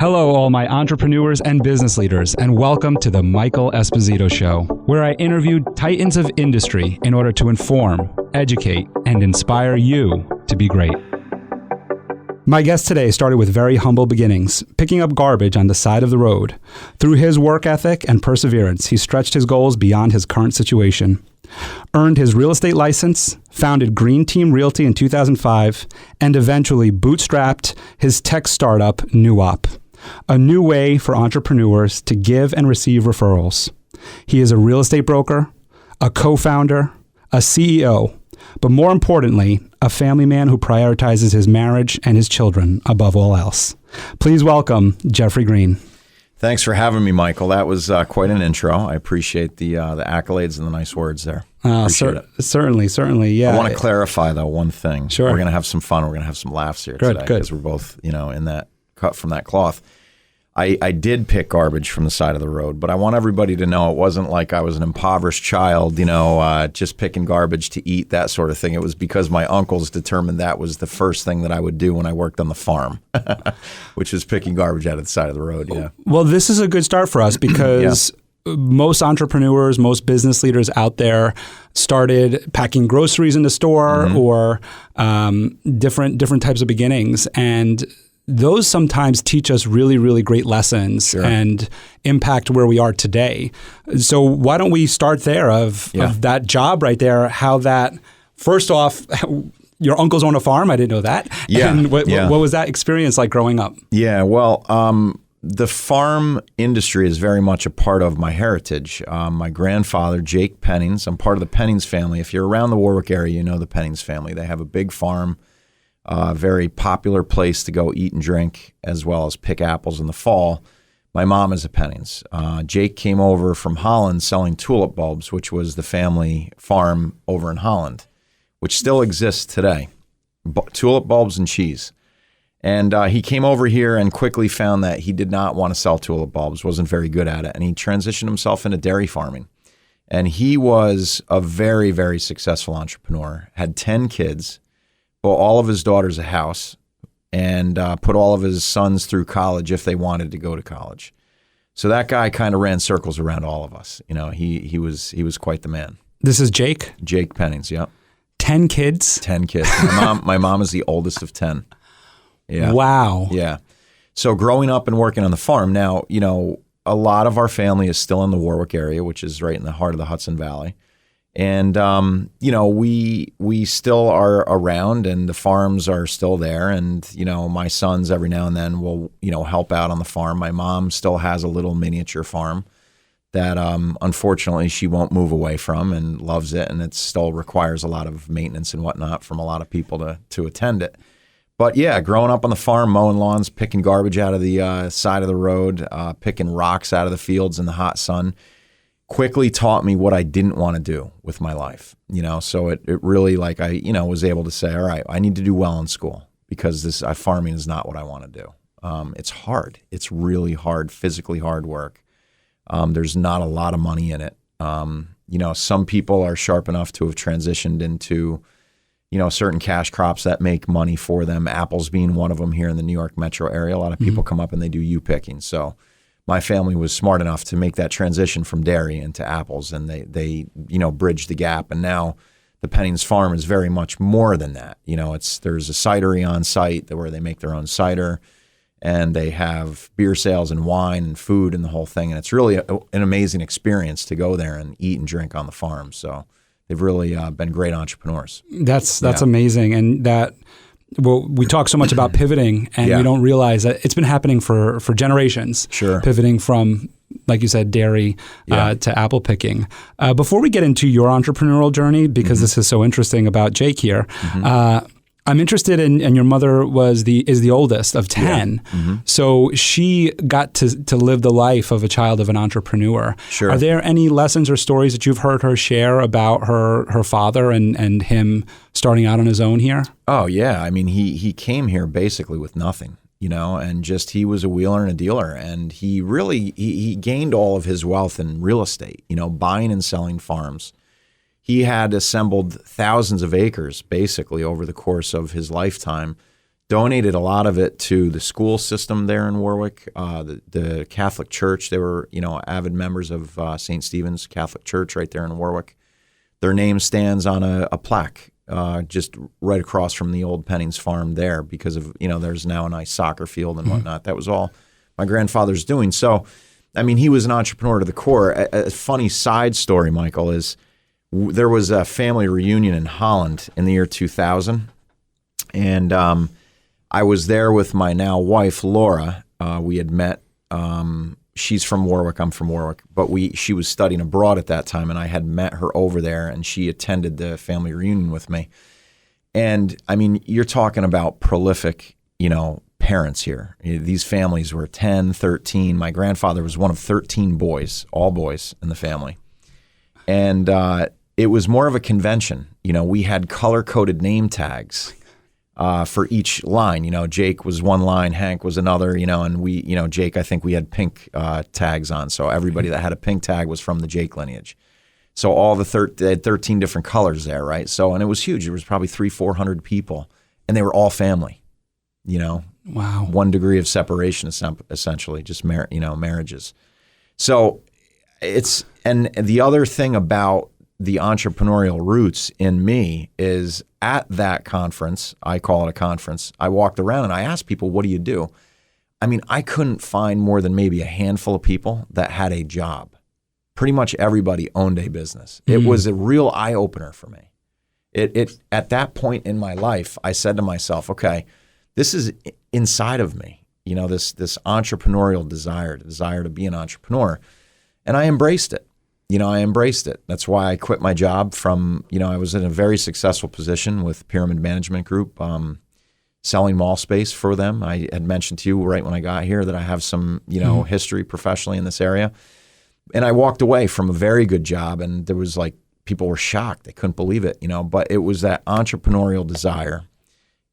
Hello, all my entrepreneurs and business leaders, and welcome to the Michael Esposito Show, where I interviewed titans of industry in order to inform, educate, and inspire you to be great. My guest today started with very humble beginnings, picking up garbage on the side of the road. Through his work ethic and perseverance, he stretched his goals beyond his current situation, earned his real estate license, founded Green Team Realty in 2005, and eventually bootstrapped his tech startup, NuOp, a new way for entrepreneurs to give and receive referrals. He is a real estate broker, a co-founder, a CEO, but more importantly, a family man who prioritizes his marriage and his children above all else. Please welcome Geoff Green. Thanks for having me, Michael. That was quite an intro. I appreciate the accolades and the nice words there. Certainly, yeah. I want to clarify, though, one thing. Sure. We're going to have some fun. We're going to have some laughs here today. Good. Because we're both, in that cut from that cloth. I did pick garbage from the side of the road, but I want everybody to know it wasn't like I was an impoverished child, just picking garbage to eat, that sort of thing. It was because my uncles determined that was the first thing that I would do when I worked on the farm, which was picking garbage out of the side of the road. Yeah. Well, this is a good start for us because most entrepreneurs, most business leaders out there started packing groceries in the store or different types of beginnings, and those sometimes teach us really, really great lessons and impact where we are today. So why don't we start there of that job right there, how that, first off, your uncle's own a farm. I didn't know that. Yeah. And what was that experience like growing up? Yeah, well, the farm industry is very much a part of my heritage. My grandfather, Jake Pennings, I'm part of the Pennings family. If you're around the Warwick area, you know the Pennings family. They have a big farm. Very popular place to go eat and drink, as well as pick apples in the fall. My mom is a Pennings. Jake came over from Holland selling tulip bulbs, which was the family farm over in Holland, which still exists today. Tulip bulbs and cheese. And he came over here and quickly found that he did not want to sell tulip bulbs, wasn't very good at it, and he transitioned himself into dairy farming. And he was a very, very successful entrepreneur, had 10 kids, bought all of his daughters a house, and put all of his sons through college if they wanted to go to college. So that guy kind of ran circles around all of us. He was quite the man. This is Jake? Jake Pennings, yep. 10 kids? 10 kids. My mom is the oldest of 10. Yeah. Wow. Yeah. So growing up and working on the farm, now, a lot of our family is still in the Warwick area, which is right in the heart of the Hudson Valley. And, we still are around and the farms are still there. And, my sons every now and then will, help out on the farm. My mom still has a little miniature farm that, unfortunately, she won't move away from and loves it. And it still requires a lot of maintenance and whatnot from a lot of people to attend it. But yeah, growing up on the farm, mowing lawns, picking garbage out of the side of the road, picking rocks out of the fields in the hot sun, quickly taught me what I didn't want to do with my life. So it really, I was able to say, all right, I need to do well in school because this farming is not what I want to do. It's hard. It's really hard, physically hard work. There's not a lot of money in it. Some people are sharp enough to have transitioned into certain cash crops that make money for them, apples being one of them here in the New York metro area. A lot of people come up and they do U-picking. So my family was smart enough to make that transition from dairy into apples, and they bridged the gap. And now the Pennings farm is very much more than that. There's a cidery on site where they make their own cider, and they have beer sales and wine and food and the whole thing. And it's really an amazing experience to go there and eat and drink on the farm. So they've really been great entrepreneurs. That's amazing. And we talk so much about pivoting, and we don't realize that it's been happening for generations. Sure. Pivoting from, like you said, dairy to apple picking. Before we get into your entrepreneurial journey, because this is so interesting about Jake here, I'm interested in, and your mother is the oldest of 10. Yeah. So she got to live the life of a child of an entrepreneur. Sure. Are there any lessons or stories that you've heard her share about her father and him starting out on his own here? Oh, yeah. I mean, he came here basically with nothing, and just he was a wheeler and a dealer. And he really, he gained all of his wealth in real estate, buying and selling farms. He had assembled thousands of acres basically over the course of his lifetime donated a lot of it to the school system there in Warwick, the Catholic Church. They were, avid members of St. Stephen's Catholic Church right there in Warwick. Their name stands on a plaque just right across from the old Pennings farm there because of, there's now a nice soccer field and whatnot. That was all my grandfather's doing. So, I mean, he was an entrepreneur to the core. A funny side story, Michael, is there was a family reunion in Holland in the year 2000. And I was there with my now wife, Laura. We had met. She's from Warwick. I'm from Warwick. But she was studying abroad at that time, and I had met her over there, and she attended the family reunion with me. And, I mean, you're talking about prolific, parents here. These families were 10, 13. My grandfather was one of 13 boys, all boys in the family. And it was more of a convention. We had color-coded name tags for each line. Jake was one line, Hank was another, and we, Jake, I think we had pink tags on. So everybody that had a pink tag was from the Jake lineage. So all they had 13 different colors there, right? So, and it was huge. There was probably 300-400 people, and they were all family, Wow. 1 degree of separation, essentially, just marriages. So and the other thing about the entrepreneurial roots in me is at that conference, I call it a conference, I walked around and I asked people, what do you do? I mean, I couldn't find more than maybe a handful of people that had a job. Pretty much everybody owned a business. It was a real eye-opener for me. It at that point in my life, I said to myself, okay, this is inside of me, this entrepreneurial desire to be an entrepreneur. And I embraced it. I embraced it. That's why I quit my job from, I was in a very successful position with Pyramid Management Group, selling mall space for them. I had mentioned to you right when I got here that I have some, history professionally in this area. And I walked away from a very good job, and there was people were shocked. They couldn't believe it, but it was that entrepreneurial desire.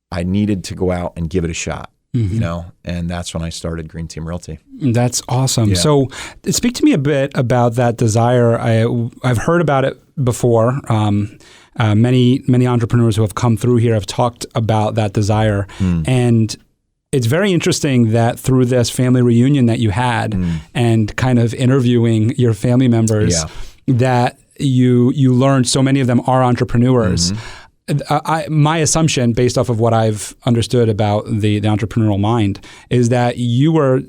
I needed to go out and give it a shot. And that's when I started Green Team Realty. That's awesome. Yeah. So speak to me a bit about that desire. I've heard about it before. Many entrepreneurs who have come through here have talked about that desire. And it's very interesting that through this family reunion that you had and kind of interviewing your family members, that you learned so many of them are entrepreneurs. My assumption, based off of what I've understood about the entrepreneurial mind, is that you were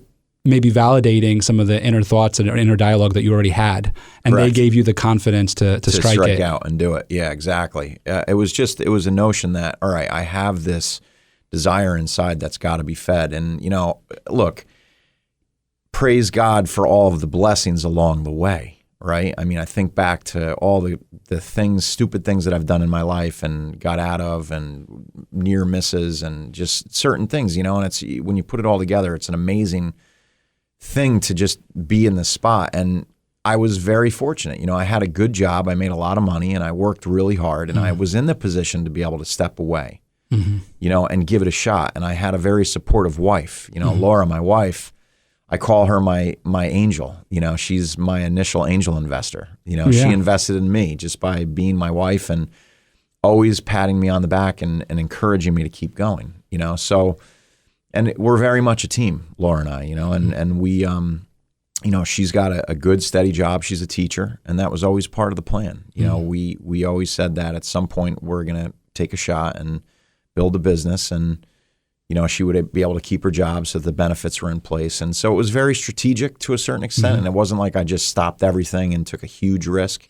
maybe validating some of the inner thoughts and inner dialogue that you already had, and Correct. They gave you the confidence to strike out and do it. Yeah, exactly. It was a notion that, all right, I have this desire inside that's got to be fed. And, look, praise God for all of the blessings along the way. Right? I mean, I think back to all the things, stupid things that I've done in my life and got out of, and near misses and just certain things, and it's, when you put it all together, it's an amazing thing to just be in the spot. And I was very fortunate. I had a good job. I made a lot of money, and I worked really hard, and I was in the position to be able to step away, and give it a shot. And I had a very supportive wife, Laura, my wife. I call her my angel. She's my initial angel investor. She invested in me just by being my wife and always patting me on the back and encouraging me to keep going. So, and we're very much a team, Laura and I. And we, she's got a good steady job. She's a teacher, and that was always part of the plan. We always said that at some point we're gonna take a shot and build a business, and she would be able to keep her job so the benefits were in place. And so it was very strategic to a certain extent. And it wasn't like I just stopped everything and took a huge risk.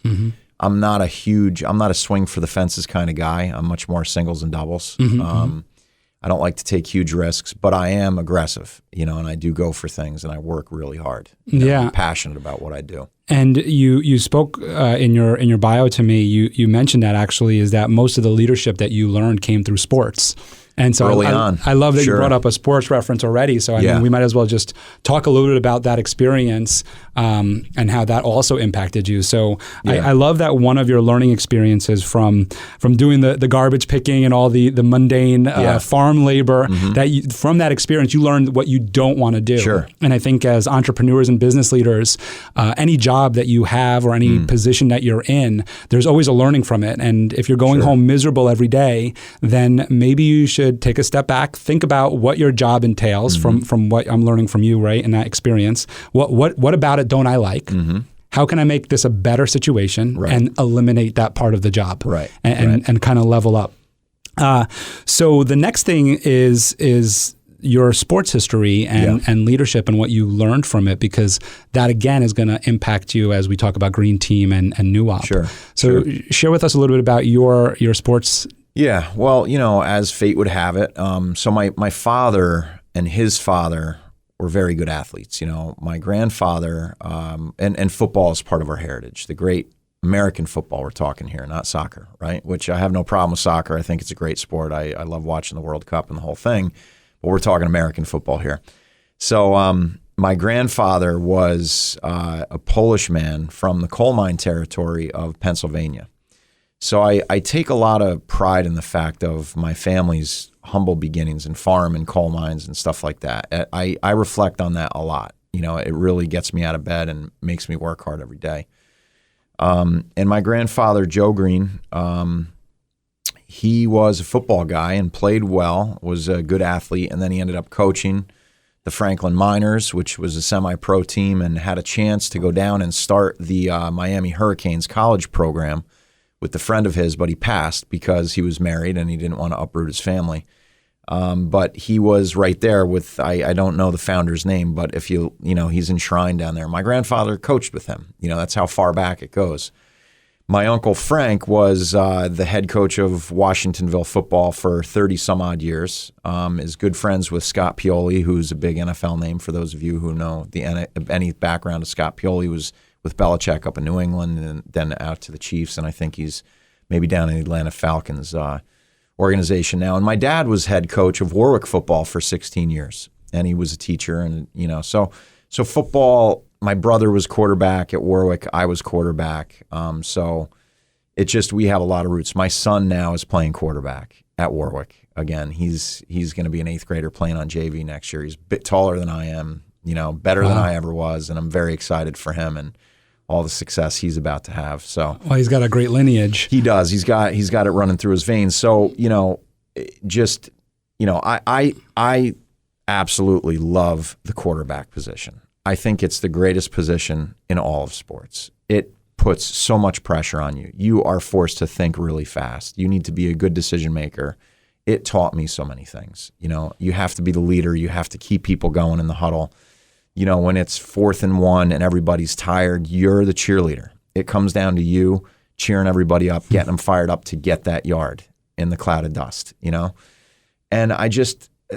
I'm not a swing for the fences kind of guy. I'm much more singles and doubles. I don't like to take huge risks, but I am aggressive, and I do go for things, and I work really hard. I'm passionate about what I do. And you spoke in your bio to me, you mentioned that actually is that most of the leadership that you learned came through sports. And so I love that you brought up a sports reference already. So I mean, we might as well just talk a little bit about that experience and how that also impacted you. So I love that one of your learning experiences from doing the garbage picking and all the mundane farm labor, that from that experience, you learned what you don't want to do. Sure. And I think as entrepreneurs and business leaders, any job that you have or any position that you're in, there's always a learning from it. And if you're going home miserable every day, then maybe you should should take a step back, think about what your job entails from what I'm learning from you, right, in that experience. What about it don't I like? How can I make this a better situation and eliminate that part of the job and kind of level up? So the next thing is your sports history and leadership and what you learned from it, because that again is going to impact you as we talk about Green Team and NuOp. So share with us a little bit about your sports. Yeah, well, as fate would have it, so my father and his father were very good athletes. My grandfather, and football is part of our heritage, the great American football we're talking here, not soccer, right? Which I have no problem with soccer. I think it's a great sport. I love watching the World Cup and the whole thing, but we're talking American football here. So my grandfather was a Polish man from the coal mine territory of Pennsylvania. So I take a lot of pride in the fact of my family's humble beginnings in farm and coal mines and stuff like that. I reflect on that a lot. It really gets me out of bed and makes me work hard every day. And my grandfather, Geoff Green, he was a football guy and played well, was a good athlete, and then he ended up coaching the Franklin Miners, which was a semi-pro team, and had a chance to go down and start the Miami Hurricanes college program with a friend of his, but he passed because he was married and he didn't want to uproot his family. But he was right there with, I don't know the founder's name, but if he's enshrined down there. My grandfather coached with him. That's how far back it goes. My uncle Frank was the head coach of Washingtonville football for 30 some odd years. Is good friends with Scott Pioli, who's a big NFL name for those of you who know any background of Scott Pioli. Was with Belichick up in New England and then out to the Chiefs, and I think he's maybe down in the Atlanta Falcons organization now. And my dad was head coach of Warwick football for 16 years, and he was a teacher. And so football. My brother was quarterback at Warwick. I was quarterback. So we have a lot of roots. My son now is playing quarterback at Warwick. Again, he's going to be an 8th grader playing on JV next year. He's a bit taller than I am, better than I ever was, and I'm very excited for him and all the success he's about to have. So, well, he's got a great lineage. He does. He's got it running through his veins. So, I absolutely love the quarterback position. I think it's the greatest position in all of sports. It puts so much pressure on you. You are forced to think really fast. You need to be a good decision maker. It taught me so many things. You have to be the leader. You have to keep people going in the huddle. When it's 4th and 1 and everybody's tired, you're the cheerleader. It comes down to you cheering everybody up, getting them fired up to get that yard in the cloud of dust, And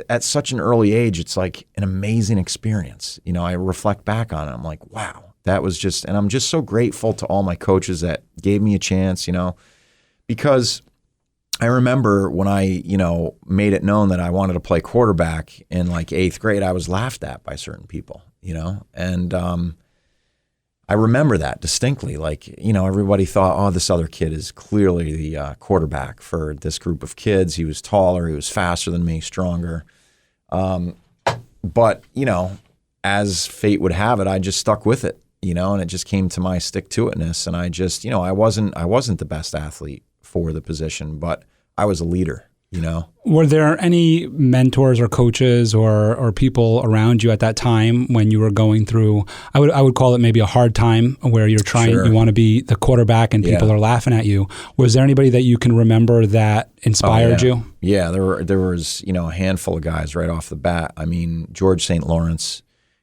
at such an early age, it's like an amazing experience. I reflect back on it. I'm like, wow, that was and I'm just so grateful to all my coaches that gave me a chance, because I remember when I, made it known that I wanted to play quarterback in like 8th grade, I was laughed at by certain people, and I remember that distinctly. Like, everybody thought, oh, this other kid is clearly the quarterback for this group of kids. He was taller, he was faster than me, stronger. But, as fate would have it, I just stuck with it, and it just came to my stick-to-itness. And I just, I wasn't the best athlete for the position, but I was a leader. Were there any mentors or coaches or people around you at that time when you were going through, I would call it maybe a hard time where you're trying, you want to be the quarterback and people are laughing at you. Was there anybody that you can remember that inspired you? Yeah, there was, a handful of guys right off the bat. I mean, George St. Lawrence,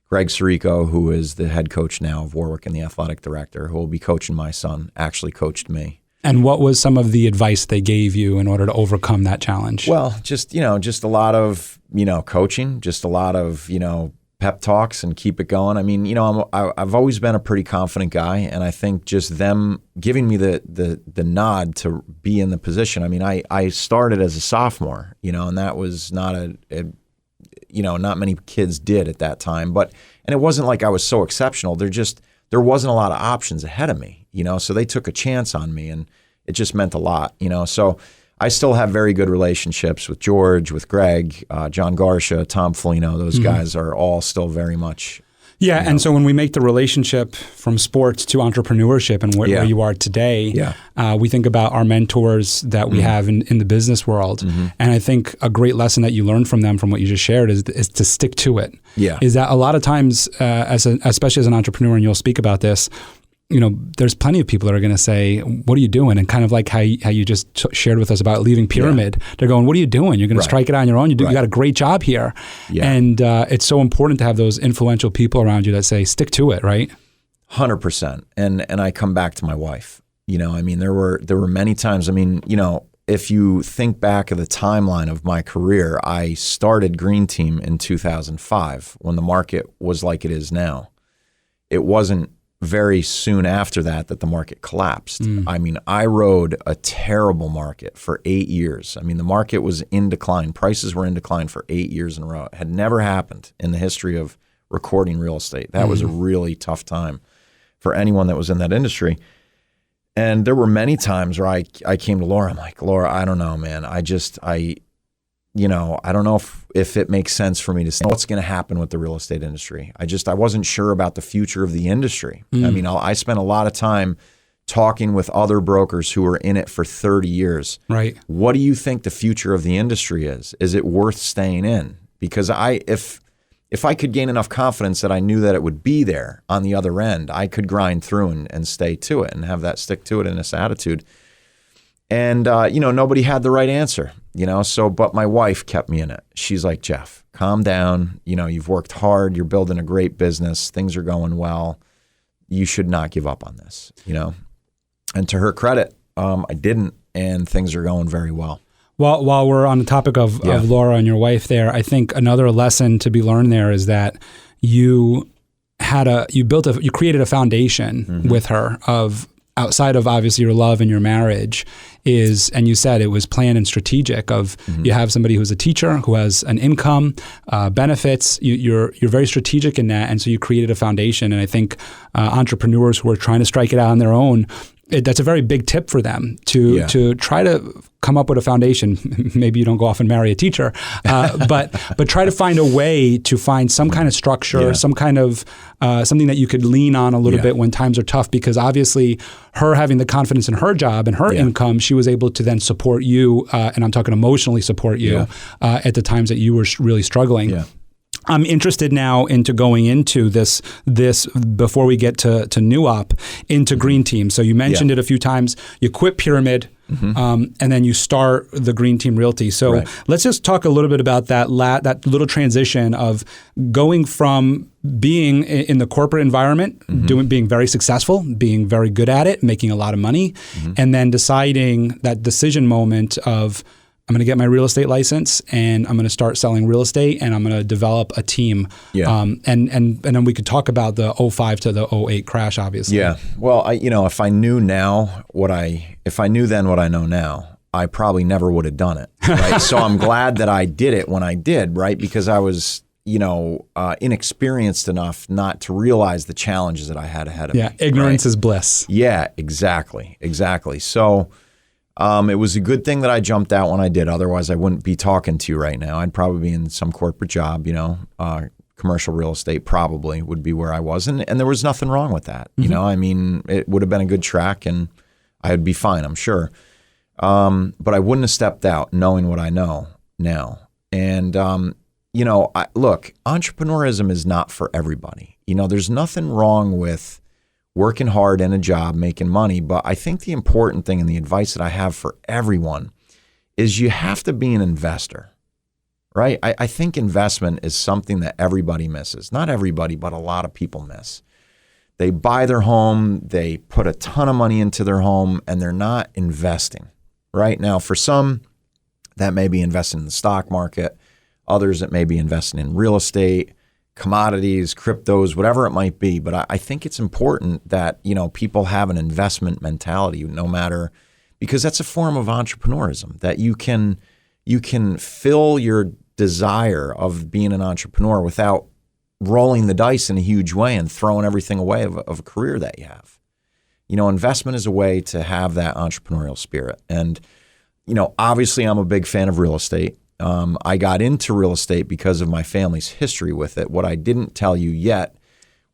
Greg Sirico, who is the head coach now of Warwick and the athletic director, who will be coaching my son, actually coached me. And what was some of the advice they gave you in order to overcome that challenge? Well, just a lot of, coaching, just a lot of, pep talks and keep it going. I mean, I've always been a pretty confident guy, and I think just them giving me the nod to be in the position. I mean, I started as a sophomore, and that was not not many kids did at that time, and it wasn't like I was so exceptional. There wasn't a lot of options ahead of me, so they took a chance on me, and it just meant a lot, So I still have very good relationships with George, with Greg, John Garcia, Tom Folino. Those guys are all still very much Yeah, and so when we make the relationship from sports to entrepreneurship and where you are today, we think about our mentors that we have in the business world. And I think a great lesson that you learned from them, from what you just shared, is to stick to it. Yeah. Is that a lot of times, especially as an entrepreneur, and you'll speak about this, there's plenty of people that are going to say, what are you doing? And kind of like how you just shared with us about leaving Pyramid. They're going, what are you doing? You're going to strike it out on your own. You got a great job here. Yeah. And it's so important to have those influential people around you that say, stick to it, right? 100%. And I come back to my wife. There were many times, if you think back of the timeline of my career, I started Green Team in 2005 when the market was like it is now. It wasn't very soon after that the market collapsed. I rode a terrible market for 8 years. The market was in decline. Prices were in decline for 8 years in a row. It had never happened in the history of recording real estate. That was a really tough time for anyone that was in that industry. And there were many times where I came to Laura. I'm like, Laura, I don't know, man. I don't know if it makes sense for me to say what's going to happen with the real estate industry. I wasn't sure about the future of the industry. I spent a lot of time talking with other brokers who were in it for 30 years. Right. What do you think the future of the industry is? Is it worth staying in? Because if I could gain enough confidence that I knew that it would be there on the other end, I could grind through and stay to it and have that stick to it in this attitude. And, nobody had the right answer, but my wife kept me in it. She's like, Geoff, calm down. You've worked hard. You're building a great business. Things are going well. You should not give up on this, And to her credit, I didn't, and things are going very well. Well, while we're on the topic of Laura and your wife there, I think another lesson to be learned there is that you created a foundation with her of, outside of obviously your love and your marriage, and you said it was planned and strategic of you have somebody who's a teacher who has an income, benefits, you're very strategic in that. And so you created a foundation. And I think entrepreneurs who are trying to strike it out on their own, that's a very big tip for them to try to come up with a foundation. Maybe you don't go off and marry a teacher, but try to find a way to find some kind of structure, some kind of something that you could lean on a little bit when times are tough. Because obviously, her having the confidence in her job and her income, she was able to then support you, and I'm talking emotionally support you at the times that you were really struggling. Yeah. I'm interested now into going into this before we get to NuOp, into Green Team. So you mentioned it a few times. You quit Pyramid, and then you start the Green Team Realty. So let's just talk a little bit about that little transition of going from being in the corporate environment, being very successful, being very good at it, making a lot of money, and then deciding that decision moment of, I'm going to get my real estate license and I'm going to start selling real estate and I'm going to develop a team. Yeah. And then we could talk about the 05 to the 08 crash, obviously. Yeah. Well, if I knew then what I know now, I probably never would have done it. Right. So I'm glad that I did it when I did, right? Because I was, inexperienced enough not to realize the challenges that I had ahead of me. Yeah. Ignorance is bliss. Yeah, exactly. So, it was a good thing that I jumped out when I did. Otherwise, I wouldn't be talking to you right now. I'd probably be in some corporate job, commercial real estate probably would be where I was. And there was nothing wrong with that. It would have been a good track and I would be fine, I'm sure. But I wouldn't have stepped out knowing what I know now. And, look, entrepreneurism is not for everybody. There's nothing wrong with working hard in a job, making money. But I think the important thing and the advice that I have for everyone is you have to be an investor, right? I think investment is something that everybody misses. Not everybody, but a lot of people miss. They buy their home, they put a ton of money into their home, and they're not investing, right? Now, for some, that may be investing in the stock market. Others, it may be investing in real estate, commodities, cryptos, whatever it might be. But I think it's important that, people have an investment mentality, no matter, because that's a form of entrepreneurism, that you can fill your desire of being an entrepreneur without rolling the dice in a huge way and throwing everything away of a career that you have. Investment is a way to have that entrepreneurial spirit. And, obviously I'm a big fan of real estate. I got into real estate because of my family's history with it. What I didn't tell you yet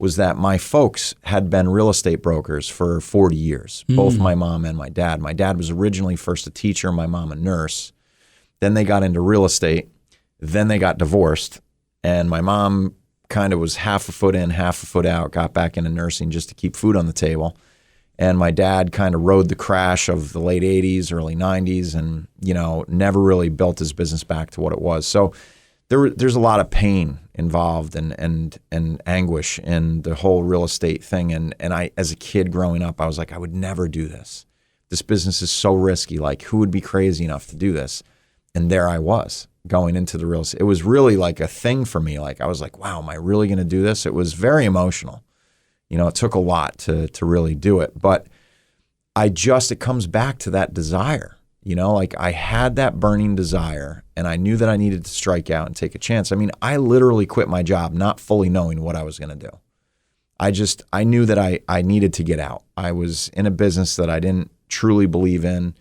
was that my folks had been real estate brokers for 40 years, both my mom and my dad. My dad was originally first a teacher, my mom a nurse. Then they got into real estate. Then they got divorced. And my mom kind of was half a foot in, half a foot out, got back into nursing just to keep food on the table. And my dad kind of rode the crash of the late 80s, early 90s, and, never really built his business back to what it was. So there's a lot of pain involved and anguish in the whole real estate thing. And I, as a kid growing up, I was like, I would never do this. This business is so risky. Like, who would be crazy enough to do this? And there I was going into the real estate. It was really like a thing for me. Like, I was like, wow, am I really going to do this? It was very emotional. It took a lot to really do it. But it comes back to that desire. Like, I had that burning desire, and I knew that I needed to strike out and take a chance. I mean, I literally quit my job not fully knowing what I was going to do. I knew that I needed to get out. I was in a business that I didn't truly believe in.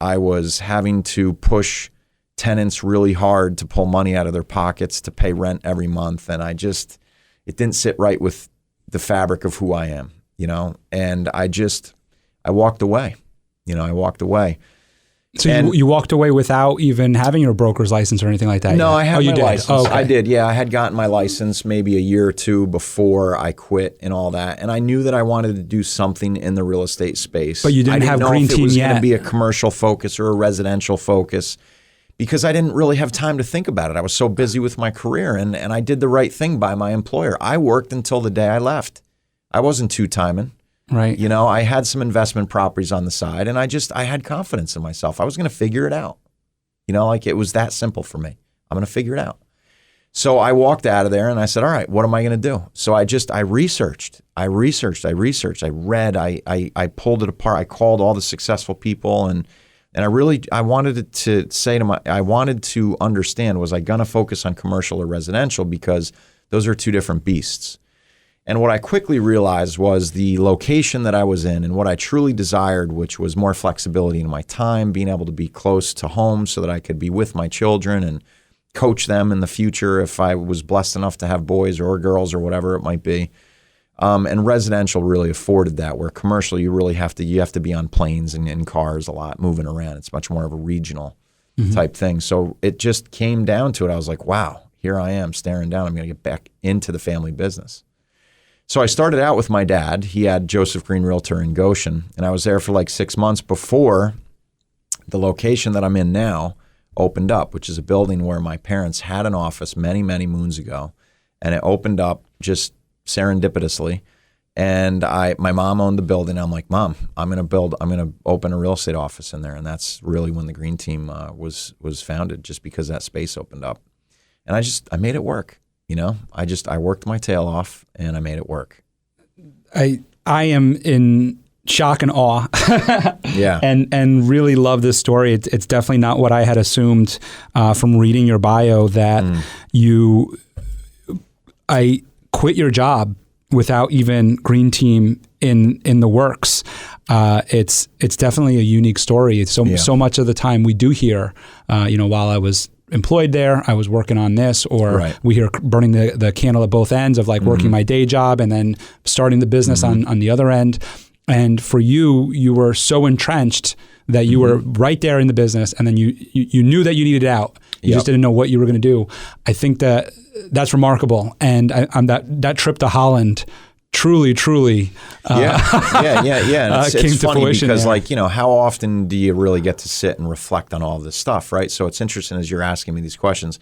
I was having to push tenants really hard to pull money out of their pockets to pay rent every month. And it didn't sit right with the fabric of who I am, and I walked away. I walked away. So you walked away without even having your broker's license or anything like that? No, yet? I had my license. Oh, okay. I did, yeah. I had gotten my license maybe a year or two before I quit and all that. And I knew that I wanted to do something in the real estate space. But you didn't have Green Team yet. I didn't know if it was going to be a commercial focus or a residential focus, because I didn't really have time to think about it. I was so busy with my career, and I did the right thing by my employer. I worked until the day I left. I wasn't two-timing. Right. I had some investment properties on the side, and I had confidence in myself. I was going to figure it out. Like, it was that simple for me. I'm going to figure it out. So I walked out of there and I said, all right, what am I going to do? So I researched, I read, I pulled it apart. I called all the successful people, and I wanted I wanted to understand, was I going to focus on commercial or residential, because those are two different beasts. And what I quickly realized was the location that I was in and what I truly desired, which was more flexibility in my time, being able to be close to home so that I could be with my children and coach them in the future if I was blessed enough to have boys or girls or whatever it might be. And residential really afforded that, where commercial, you really have to be on planes and in cars a lot, moving around. It's much more of a regional type thing. So it just came down to it. I was like, wow, here I am staring down. I'm going to get back into the family business. So I started out with my dad. He had Geoff Green Realtor in Goshen, and I was there for like 6 months before the location that I'm in now opened up, which is a building where my parents had an office many, many moons ago, and it opened up just serendipitously. And my mom owned the building. I'm like, Mom, I'm going to open a real estate office in there. And that's really when the Green Team was founded, just because that space opened up. And I made it work. I worked my tail off and I made it work. I am in shock and awe. Yeah. And really love this story. It's definitely not what I had assumed from reading your bio, that I quit your job without even Green Team in the works. It's definitely a unique story. So much of the time we do hear, while I was employed there, I was working on this, or we hear burning the candle at both ends of like working my day job and then starting the business on the other end. And for you were so entrenched that you were right there in the business, and then you knew that you needed out. You just didn't know what you were going to do. I think that's remarkable. And on that trip to Holland, truly, yeah. And it's funny fruition, because, how often do you really get to sit and reflect on all this stuff, right? So it's interesting as you're asking me these questions.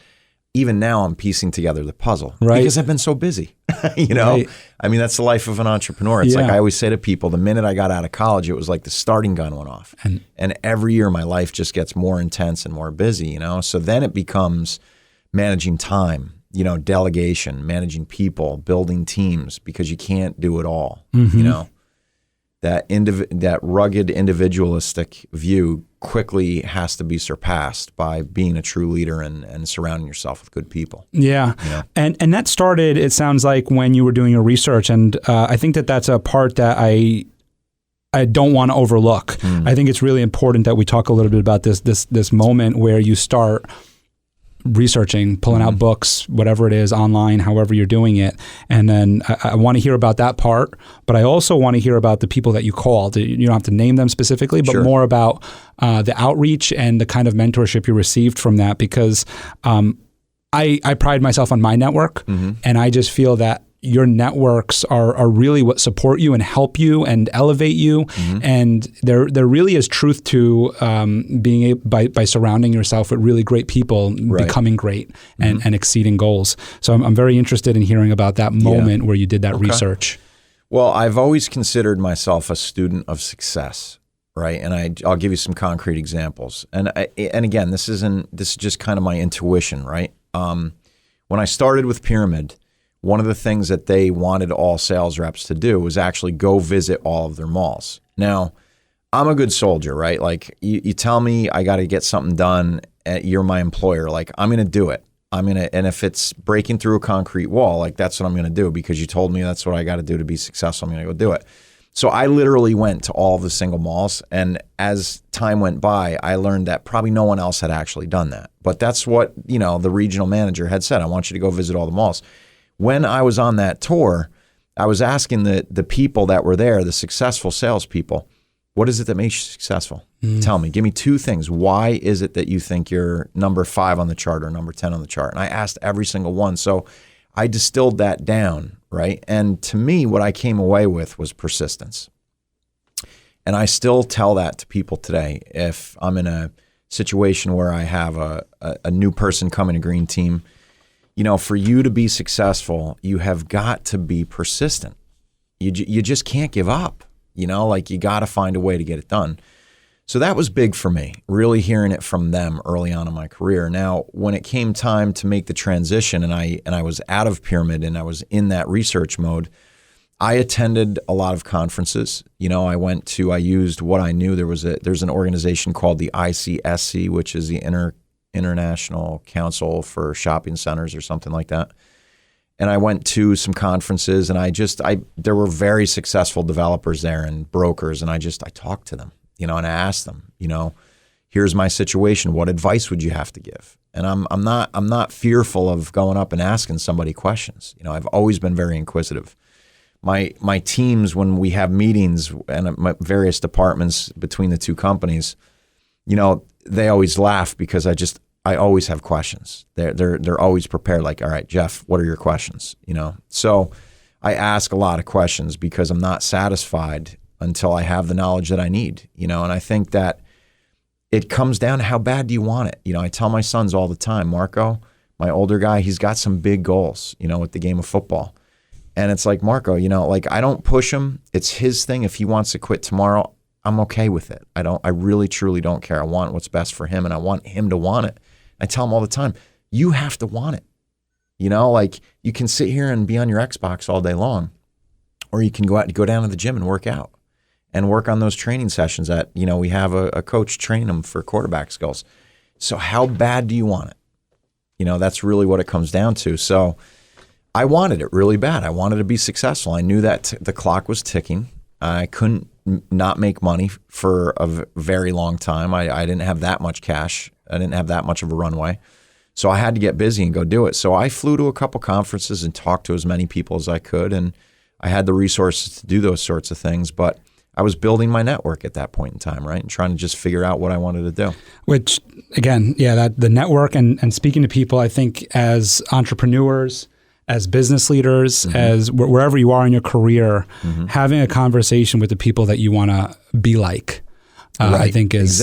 Even now, I'm piecing together the puzzle, right? Because I've been so busy. Right. I mean, that's the life of an entrepreneur. It's like I always say to people, the minute I got out of college, it was like the starting gun went off, and every year my life just gets more intense and more busy. So then it becomes managing time. Delegation, managing people, building teams, because you can't do it all. That rugged individualistic view quickly has to be surpassed by being a true leader and surrounding yourself with good people. Yeah. And that started, it sounds like, when you were doing your research. And I think that's a part that I don't want to overlook. I think it's really important that we talk a little bit about this moment where you start researching, pulling out books, whatever it is, online, however you're doing it. And then I want to hear about that part, but I also want to hear about the people that you called. You don't have to name them specifically, but more about the outreach and the kind of mentorship you received from that, because I pride myself on my network, and I just feel that your networks are really what support you and help you and elevate you. And there really is truth to being by surrounding yourself with really great people, becoming great and exceeding goals. So I'm very interested in hearing about that moment where you did that research. Well, I've always considered myself a student of success, right? And I'll give you some concrete examples. And again, this is just kind of my intuition, right? When I started with Pyramid, one of the things that they wanted all sales reps to do was actually go visit all of their malls. Now, I'm a good soldier, right? Like you tell me I got to get something done, you're my employer. Like I'm going to do it. And if it's breaking through a concrete wall, like that's what I'm going to do because you told me that's what I got to do to be successful. I'm going to go do it. So I literally went to all of the single malls. And as time went by, I learned that probably no one else had actually done that. But that's what, the regional manager had said. I want you to go visit all the malls. When I was on that tour, I was asking the people that were there, the successful salespeople, what is it that makes you successful? Tell me, give me two things. Why is it that you think you're number 5 on the chart or number 10 on the chart? And I asked every single one. So I distilled that down, right? And to me, what I came away with was persistence. And I still tell that to people today. If I'm in a situation where I have a new person coming to Green Team, for you to be successful, you have got to be persistent. You just can't give up, you got to find a way to get it done. So that was big for me, really hearing it from them early on in my career. Now, when it came time to make the transition and I was out of Pyramid and I was in that research mode, I attended a lot of conferences. I used what I knew. There's an organization called the ICSC, which is the International Council for Shopping Centers or something like that. And I went to some conferences and there were very successful developers there and brokers. And I talked to them, and I asked them, here's my situation. What advice would you have to give? And I'm not fearful of going up and asking somebody questions. I've always been very inquisitive. My teams, when we have meetings and my various departments between the two companies, they always laugh because I always have questions. They're always prepared. Like, all right, Geoff, what are your questions? So I ask a lot of questions because I'm not satisfied until I have the knowledge that I need. And I think that it comes down to how bad do you want it? I tell my sons all the time, Marco, my older guy, he's got some big goals, with the game of football. And it's like, Marco, I don't push him. It's his thing. If he wants to quit tomorrow, I'm okay with it. I really, truly don't care. I want what's best for him and I want him to want it. I tell him all the time, you have to want it. You can sit here and be on your Xbox all day long, or you can go down to the gym and work out and work on those training sessions that, we have a coach train them for quarterback skills. So how bad do you want it? That's really what it comes down to. So I wanted it really bad. I wanted to be successful. I knew that the clock was ticking. I couldn't not make money for a very long time. I didn't have that much cash. I didn't have that much of a runway. So I had to get busy and go do it. So I flew to a couple conferences and talked to as many people as I could. And I had the resources to do those sorts of things. But I was building my network at that point in time, right? And trying to just figure out what I wanted to do. Which, again, that the network and speaking to people, I think as entrepreneurs, as business leaders, as wherever you are in your career, having a conversation with the people that you want to be like, right. I think is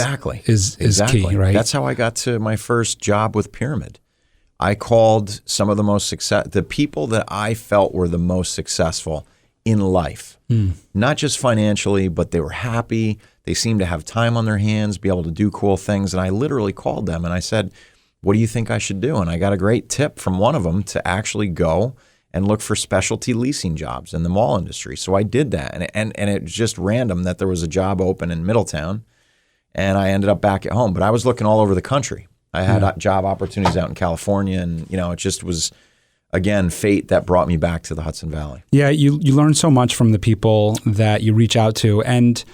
key, right? That's how I got to my first job with Pyramid. I called some of the people that I felt were the most successful in life, not just financially, but they were happy. They seemed to have time on their hands, be able to do cool things. And I literally called them and I said, what do you think I should do? And I got a great tip from one of them to actually go and look for specialty leasing jobs in the mall industry. So I did that. And it was just random that there was a job open in Middletown and I ended up back at home. But I was looking all over the country. I had job opportunities out in California and, it just was, again, fate that brought me back to the Hudson Valley. Yeah, you learn so much from the people that you reach out to. And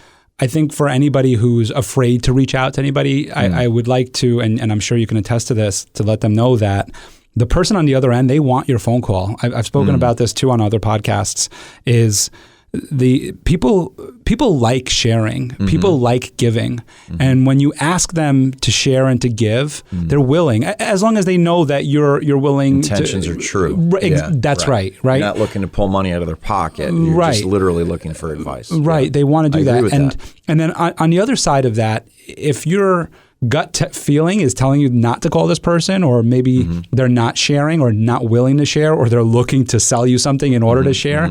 I think for anybody who's afraid to reach out to anybody, I would like to, and I'm sure you can attest to this, to let them know that the person on the other end, they want your phone call. I've spoken about this too on other podcasts, is the people like sharing, people like giving. And when you ask them to share and to give, they're willing, as long as they know that you're willing. Intentions are true. That's right. You're not looking to pull money out of their pocket. You're just literally looking for advice. Right. They want to do that. And then on the other side of that, if your gut feeling is telling you not to call this person, or maybe they're not sharing or not willing to share, or they're looking to sell you something in order to share,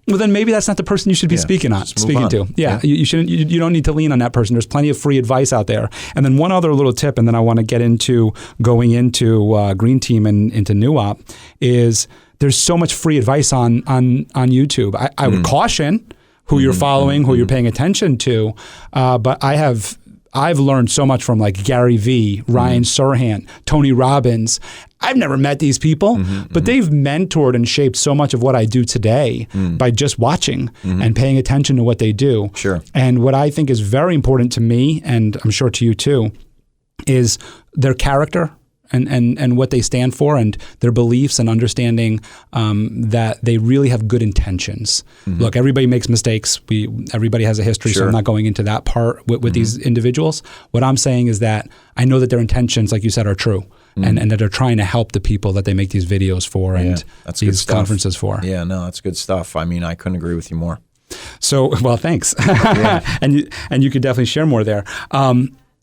well, then maybe that's not the person you should be speaking to. You shouldn't. You don't need to lean on that person. There's plenty of free advice out there. And then one other little tip, and then I want to get into going into Green Team and into NuOp, is there's so much free advice on YouTube. I would caution who you're following, who you're paying attention to, but I've learned so much from like Gary Vee, Ryan Serhant, Tony Robbins. I've never met these people, but they've mentored and shaped so much of what I do today by just watching and paying attention to what they do. Sure. And what I think is very important to me, and I'm sure to you too, is their character and what they stand for, and their beliefs, and understanding that they really have good intentions. Look, everybody makes mistakes. Everybody has a history, so I'm not going into that part with these individuals. What I'm saying is that I know that their intentions, like you said, are true, and that they're trying to help the people that they make these videos for and these conferences for. Yeah, no, that's good stuff. I mean, I couldn't agree with you more. So, well, thanks. and you could definitely share more there.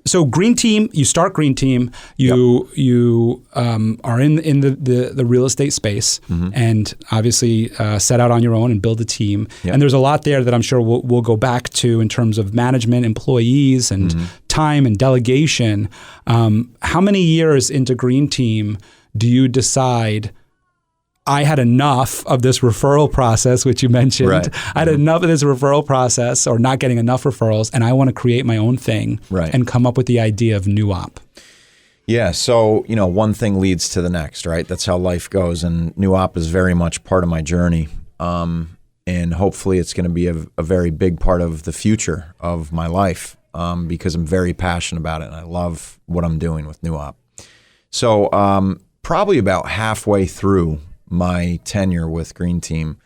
So Green Team, you start Green Team, you are in the real estate space, and obviously set out on your own and build a team. And there's a lot there that I'm sure we'll go back to in terms of management, employees, and time and delegation. How many years into Green Team do you decide, I had enough of this referral process, which you mentioned. I had enough of this referral process, or not getting enough referrals, and I want to create my own thing and come up with the idea of NuOp? Yeah, so, one thing leads to the next, right? That's how life goes, and NuOp is very much part of my journey, and hopefully it's going to be a very big part of the future of my life, because I'm very passionate about it, and I love what I'm doing with NuOp. So probably about halfway through my tenure with Green Team,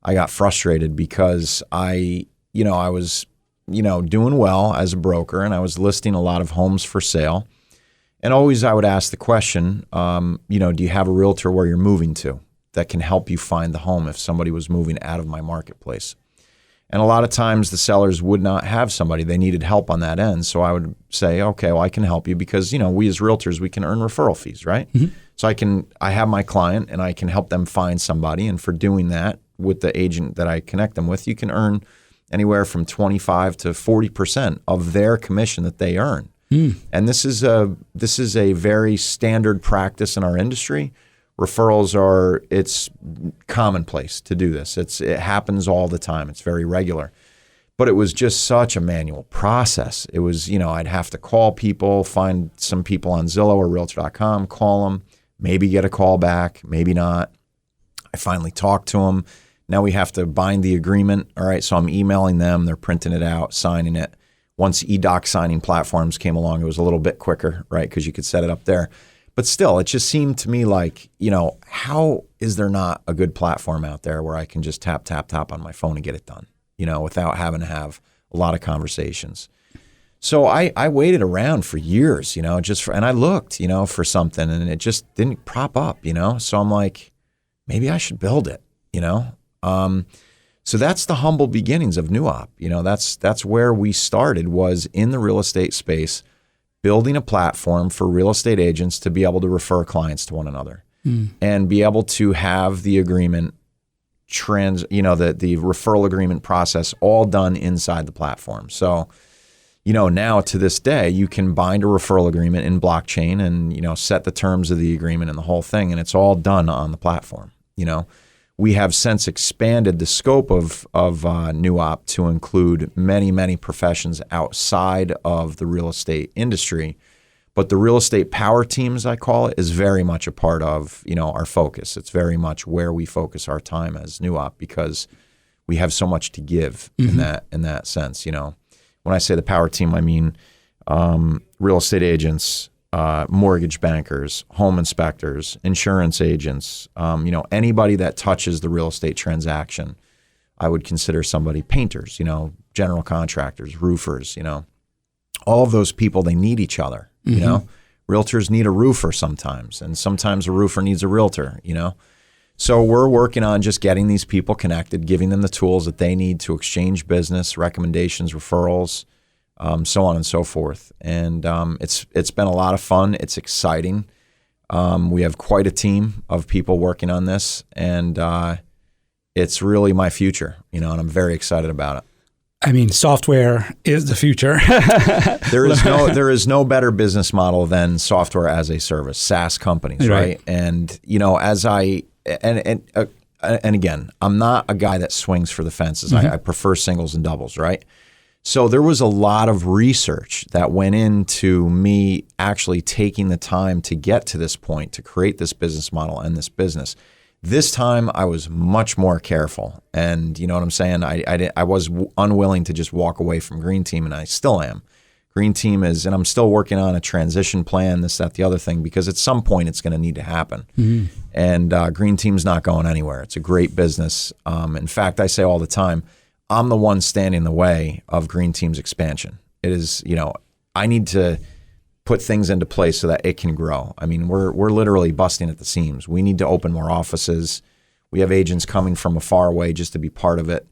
I got frustrated because I was, doing well as a broker, and I was listing a lot of homes for sale. And always I would ask the question, do you have a realtor where you're moving to that can help you find the home if somebody was moving out of my marketplace? And a lot of times the sellers would not have somebody. They needed help on that end. So I would say, okay, well, I can help you because, we as realtors, we can earn referral fees, right? So I have my client and I can help them find somebody. And for doing that with the agent that I connect them with, you can earn anywhere from 25 to 40% of their commission that they earn. And this is a very standard practice in our industry. Referrals it's commonplace to do this. It happens all the time. It's very regular. But it was just such a manual process. It was, I'd have to call people, find some people on Zillow or Realtor.com, call them, maybe get a call back, maybe not. I finally talked to them. Now we have to bind the agreement. All right, so I'm emailing them. They're printing it out, signing it. Once e-doc signing platforms came along, it was a little bit quicker, right, because you could set it up there. But still, it just seemed to me like, how is there not a good platform out there where I can just tap, tap, tap on my phone and get it done, without having to have a lot of conversations. So I waited around for years, and I looked, for something, and it just didn't prop up, So I'm like, maybe I should build it, So that's the humble beginnings of NuOp. That's where we started, was in the real estate space, building a platform for real estate agents to be able to refer clients to one another and be able to have the agreement the referral agreement process all done inside the platform. So, now to this day, you can bind a referral agreement in blockchain and, set the terms of the agreement and the whole thing, and it's all done on the platform. We have since expanded the scope of NuOp to include many, many professions outside of the real estate industry. But the real estate power teams, I call it, is very much a part of, our focus. It's very much where we focus our time as NuOp because we have so much to give in that sense. When when I say the power team, I mean real estate agents, mortgage bankers, home inspectors, insurance agents, anybody that touches the real estate transaction. I would consider somebody, painters, general contractors, roofers, all of those people, they need each other, Realtors need a roofer sometimes, and sometimes a roofer needs a realtor, So we're working on just getting these people connected, giving them the tools that they need to exchange business, recommendations, referrals, so on and so forth. And it's been a lot of fun. It's exciting. We have quite a team of people working on this, and it's really my future, and I'm very excited about it. I mean, software is the future. There is no better business model than software as a service, SaaS companies, right? And as and again, I'm not a guy that swings for the fences. I prefer singles and doubles, right? So there was a lot of research that went into me actually taking the time to get to this point, to create this business model and this business. This time I was much more careful, and you know what I'm saying? I was unwilling to just walk away from Green Team, and I still am. Green Team is, and I'm still working on a transition plan, this, that, the other thing, because at some point it's going to need to happen. And Green Team's not going anywhere. It's a great business. In fact, I say all the time, I'm the one standing in the way of Green Team's expansion. It is, I need to put things into place so that it can grow. I mean, we're literally busting at the seams. We need to open more offices. We have agents coming from afar away just to be part of it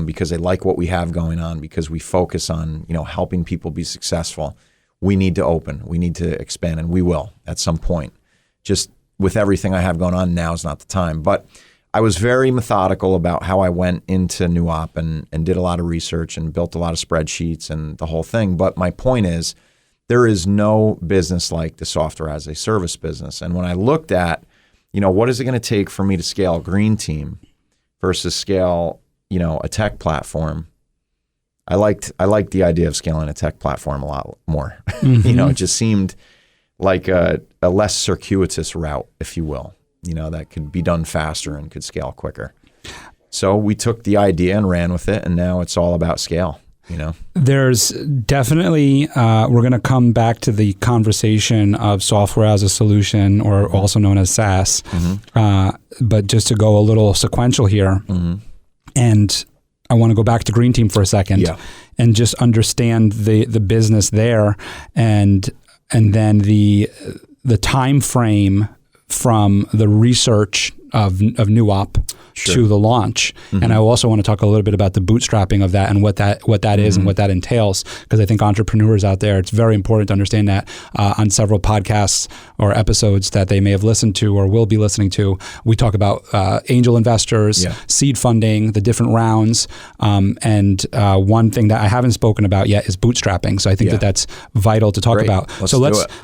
because they like what we have going on, because we focus on, helping people be successful. We need to open. We need to expand, and we will at some point. Just with everything I have going on, now is not the time. But I was very methodical about how I went into NuOp and did a lot of research and built a lot of spreadsheets and the whole thing. But my point is, there is no business like the software as a service business. And when I looked at, what is it going to take for me to scale Green Team versus scale, a tech platform, I liked the idea of scaling a tech platform a lot more. It just seemed like a less circuitous route, if you will, that could be done faster and could scale quicker. So we took the idea and ran with it, and now it's all about scale. There's definitely, we're going to come back to the conversation of software as a solution, or also known as SaaS. But just to go a little sequential here, and I want to go back to Green Team for a second and just understand the business there, and then the time frame from the research of NuOp to the launch. And I also want to talk a little bit about the bootstrapping of that and what that is and what that entails, because I think entrepreneurs out there, it's very important to understand that on several podcasts or episodes that they may have listened to or will be listening to, we talk about angel investors, seed funding, the different rounds, and one thing that I haven't spoken about yet is bootstrapping. So I think that's vital to talk about.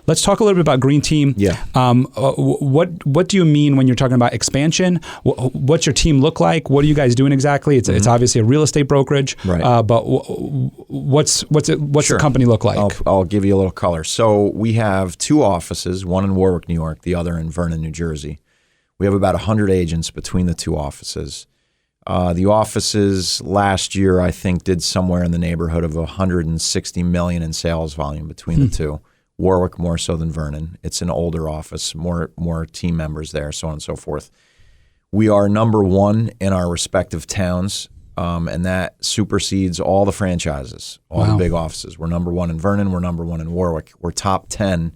Let's talk a little bit about Green Team. What do you mean when you're talking about expansion? What's your team look like? What are you guys doing exactly? It's obviously a real estate brokerage, but what's the company look like? I'll give you a little color. So we have 2 offices, one in Warwick, New York, the other in Vernon, New Jersey. We have about 100 agents between the 2 offices. The offices last year, I think, did somewhere in the neighborhood of $160 million in sales volume between the 2. Warwick more so than Vernon. It's an older office, more team members there, so on and so forth. We are number 1 in our respective towns, and that supersedes all the franchises, all the big offices. We're number 1 in Vernon. We're number 1 in Warwick. We're top 10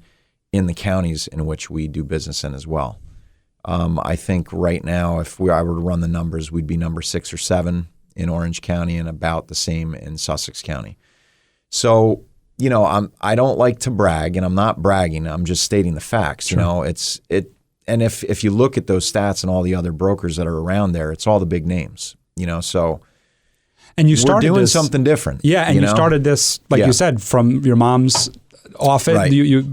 in the counties in which we do business in as well. I think right now, if I were to run the numbers, we'd be number 6 or 7 in Orange County and about the same in Sussex County. So, I don't like to brag, and I'm not bragging. I'm just stating the facts. Sure. And if you look at those stats and all the other brokers that are around there, it's all the big names. So. And you started we're doing something different. Yeah, and you started this, like you said, from your mom's office,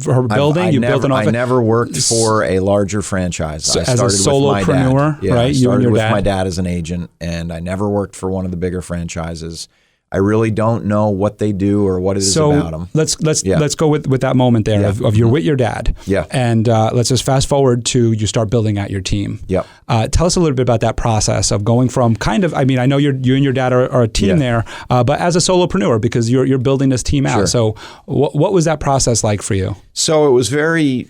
her building. You built an office. I never worked for a larger franchise. So I started as a solopreneur, with my dad. right? I started with my dad as an agent, and I never worked for one of the bigger franchises. I really don't know what they do or what it is about them. Let's go with that moment there of you're with your dad. Yeah. And let's just fast forward to you start building out your team. Yep. Tell us a little bit about that process of going from kind of, I mean, I know you and your dad are a team there, but as a solopreneur, because you're building this team out. Sure. So what was that process like for you? So it was very,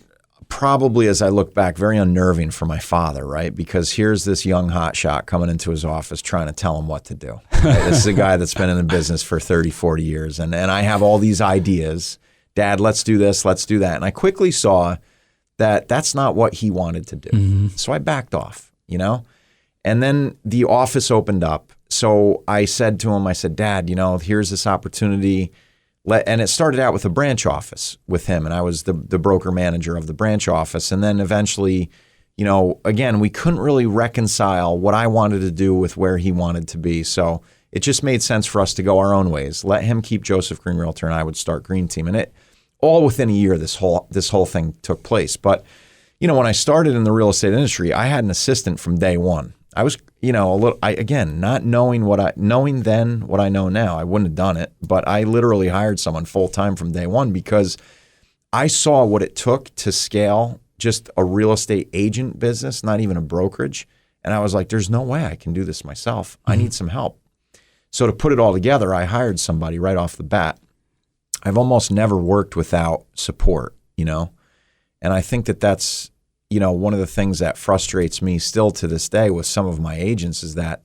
probably as I look back, very unnerving for my father, right? Because here's this young hotshot coming into his office trying to tell him what to do. Right? This is a guy that's been in the business for 30, 40 years. And I have all these ideas. Dad, let's do this, let's do that. And I quickly saw that that's not what he wanted to do. Mm-hmm. So I backed off, And then the office opened up. So I said to him, Dad, here's this opportunity. And it started out with a branch office with him, and I was the broker manager of the branch office. And then eventually, again, we couldn't really reconcile what I wanted to do with where he wanted to be. So it just made sense for us to go our own ways. Let him keep Geoff Green Realtor, and I would start Green Team. And it all within a year, this whole thing took place. But when I started in the real estate industry, I had an assistant from day one. I was, not knowing then what I know now, I wouldn't have done it, but I literally hired someone full time from day one because I saw what it took to scale just a real estate agent business, not even a brokerage. And I was like, there's no way I can do this myself. I need some help. So to put it all together, I hired somebody right off the bat. I've almost never worked without support, and I think that's, one of the things that frustrates me still to this day with some of my agents is that,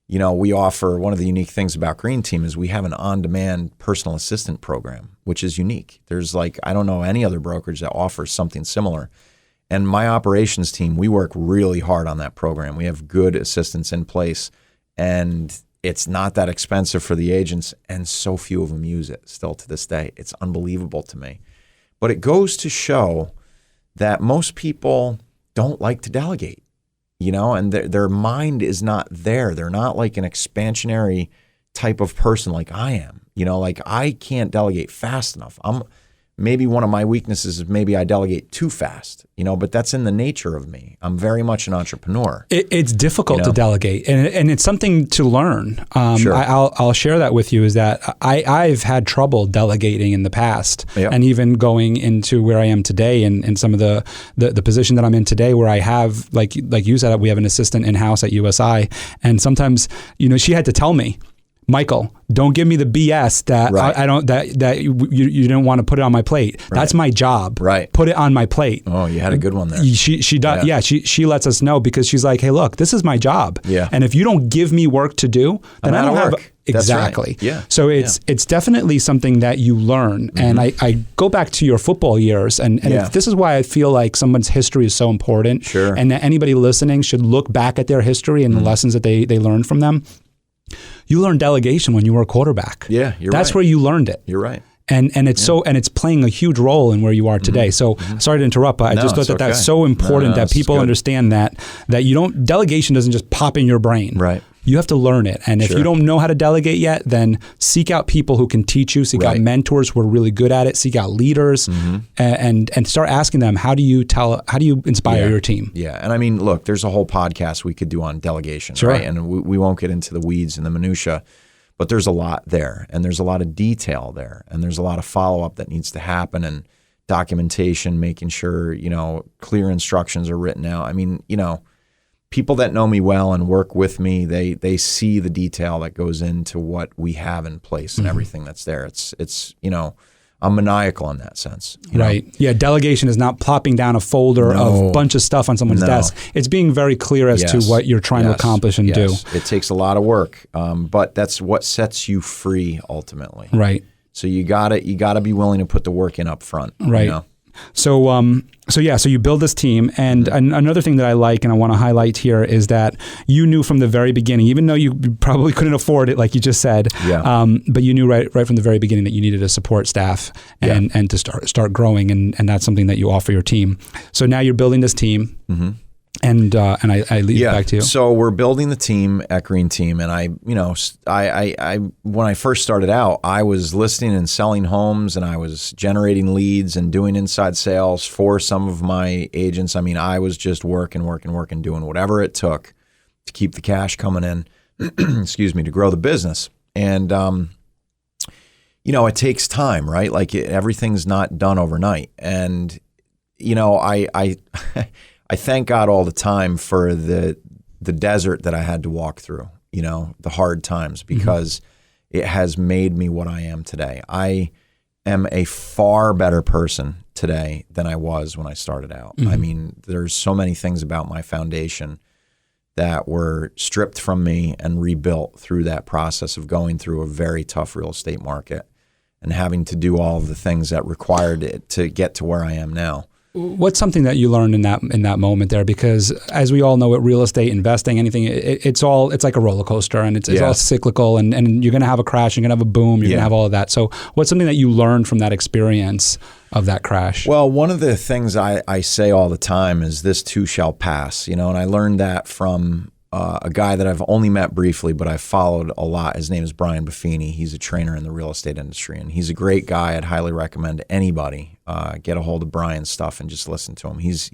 we offer, one of the unique things about Green Team is we have an on-demand personal assistant program, which is unique. There's I don't know any other brokerage that offers something similar. And my operations team, we work really hard on that program. We have good assistants in place, and it's not that expensive for the agents, and so few of them use it still to this day. It's unbelievable to me. But it goes to show that most people don't like to delegate, and their mind is not there. They're not like an expansionary type of person like I am. I can't delegate fast enough. Maybe one of my weaknesses is maybe I delegate too fast, but that's in the nature of me. I'm very much an entrepreneur. It's difficult to delegate, and it's something to learn. Sure. I'll share that with you is that I've had trouble delegating in the past, and even going into where I am today and some of the position that I'm in today where I have, like you said, we have an assistant in-house at USI, and sometimes, she had to tell me, Michael, don't give me the BS that I don't that you don't want to put it on my plate. Right. That's my job. Right. Put it on my plate. Oh, you had a good one there. She does. Yeah. She lets us know because she's like, hey, look, this is my job. Yeah. And if you don't give me work to do, then I don't have exactly. Right. Yeah. So it's definitely something that you learn. Mm-hmm. And I go back to your football years, and this is why I feel like someone's history is so important. Sure. And that anybody listening should look back at their history and the lessons that they learned from them. You learned delegation when you were a quarterback. Yeah, That's where you learned it. You're right. And it's it's playing a huge role in where you are today. So sorry to interrupt, but I just thought that's so important that people understand that delegation doesn't just pop in your brain. Right. You have to learn it. And if you don't know how to delegate yet, then seek out people who can teach you, seek out mentors who are really good at it, seek out leaders, and start asking them, how do you inspire your team? Yeah. And I mean, look, there's a whole podcast we could do on delegation, right? And we won't get into the weeds and the minutia, but there's a lot there, and there's a lot of detail there, and there's a lot of follow-up that needs to happen, and documentation, making sure, clear instructions are written out. I mean, people that know me well and work with me, they see the detail that goes into what we have in place and everything that's there. It's I'm maniacal in that sense. Right. Yeah. Delegation is not plopping down a folder of a bunch of stuff on someone's desk. It's being very clear as to what you're trying to accomplish and do. It takes a lot of work, but that's what sets you free ultimately. Right. So you gotta be willing to put the work in up front. Right. So you build this team, and another thing that I like and I want to highlight here is that you knew from the very beginning, even though you probably couldn't afford it, like you just said, but you knew right from the very beginning that you needed a support staff and to start growing, and that's something that you offer your team. So now you're building this team. Mm-hmm. And I leave it back to you. So we're building the team at Green Team, and I when I first started out, I was listing and selling homes, and I was generating leads and doing inside sales for some of my agents. I mean, I was just working, doing whatever it took to keep the cash coming in. Excuse me, to grow the business. And, it takes time, right? Like everything's not done overnight. And, I I thank God all the time for the desert that I had to walk through, the hard times, because it has made me what I am today. I am a far better person today than I was when I started out. I mean, there's so many things about my foundation that were stripped from me and rebuilt through that process of going through a very tough real estate market and having to do all of the things that required it to get to where I am now. What's something that you learned in that moment there? Because as we all know, with real estate investing, anything, it's like a roller coaster, and it's all cyclical, and you're going to have a crash, you're going to have a boom, you're going to have all of that. So what's something that you learned from that experience of that crash? Well, one of the things I say all the time is this too shall pass, and I learned that from a guy that I've only met briefly, but I've followed a lot. His name is Brian Buffini. He's a trainer in the real estate industry, and he's a great guy. I'd highly recommend anybody get a hold of Brian's stuff and just listen to him. He's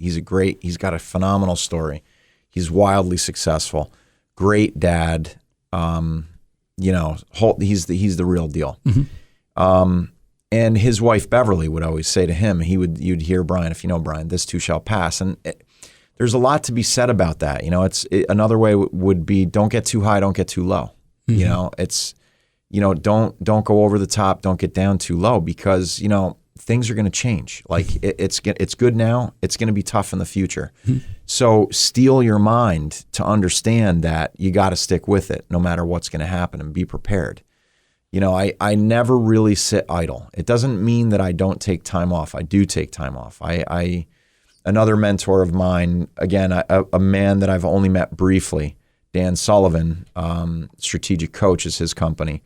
got a phenomenal story. He's wildly successful, great dad. He's the real deal. And his wife Beverly would always say to him, you'd hear Brian, if you know Brian, this too shall pass. And there's a lot to be said about that. Another way would be, don't get too high, don't get too low. Don't go over the top, don't get down too low, because things are going to change. Like it's good now, it's going to be tough in the future. So steel your mind to understand that you got to stick with it no matter what's going to happen, and be prepared. I never really sit idle. It doesn't mean that I don't take time off. I do take time off. Another mentor of mine, again, a man that I've only met briefly, Dan Sullivan, Strategic Coach is his company.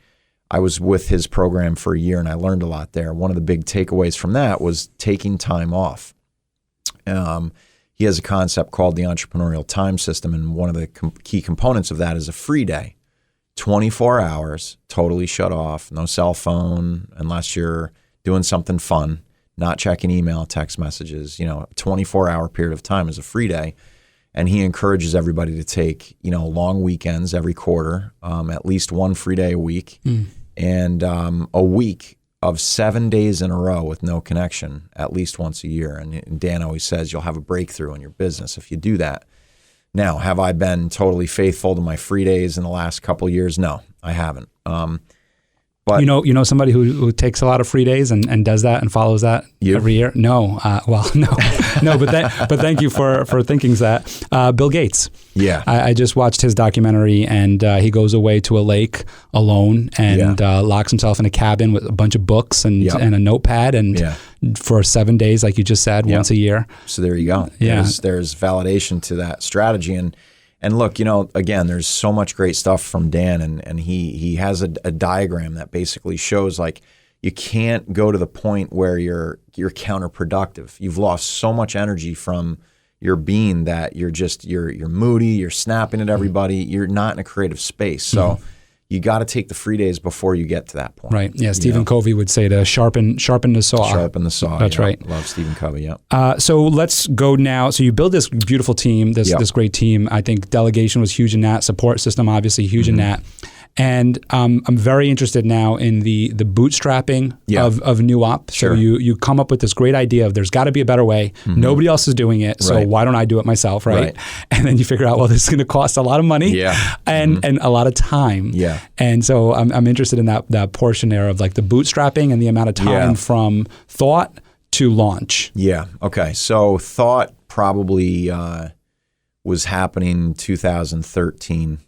I was with his program for a year, and I learned a lot there. One of the big takeaways from that was taking time off. He has a concept called the entrepreneurial time system, and one of the key components of that is a free day. 24 hours, totally shut off, no cell phone unless you're doing something fun, not checking email, text messages. A 24-hour period of time is a free day. And he encourages everybody to take, long weekends every quarter, at least one free day a week, and a week of 7 days in a row with no connection at least once a year. And Dan always says you'll have a breakthrough in your business if you do that. Now, have I been totally faithful to my free days in the last couple of years? No, I haven't. But somebody who takes a lot of free days and does that and follows that every year? No, no, but thank you for thinking that. Bill Gates. Yeah, I just watched his documentary, and he goes away to a lake alone and locks himself in a cabin with a bunch of books and a notepad for 7 days, like you just said, once a year. So there you go. Yeah, there's validation to that strategy. And look, again, there's so much great stuff from Dan, and he has a diagram that basically shows, like, you can't go to the point where you're counterproductive. You've lost so much energy from your being that you're moody, you're snapping at everybody, you're not in a creative space. So you got to take the free days before you get to that point. Right. Yeah. Stephen Covey would say to sharpen the saw. Sharpen the saw. That's right. Love Stephen Covey. Yeah. So let's go now. So you build this beautiful team, this great team. I think delegation was huge in that. Support system, obviously huge in that. And I'm very interested now in the bootstrapping of NuOp. Sure. So you come up with this great idea of there's got to be a better way. Nobody else is doing it, so why don't I do it myself, right? And then you figure out, well, this is going to cost a lot of money and a lot of time. Yeah. And so I'm interested in that portion there of like the bootstrapping and the amount of time from thought to launch. Yeah. Okay. So thought probably was happening 2013.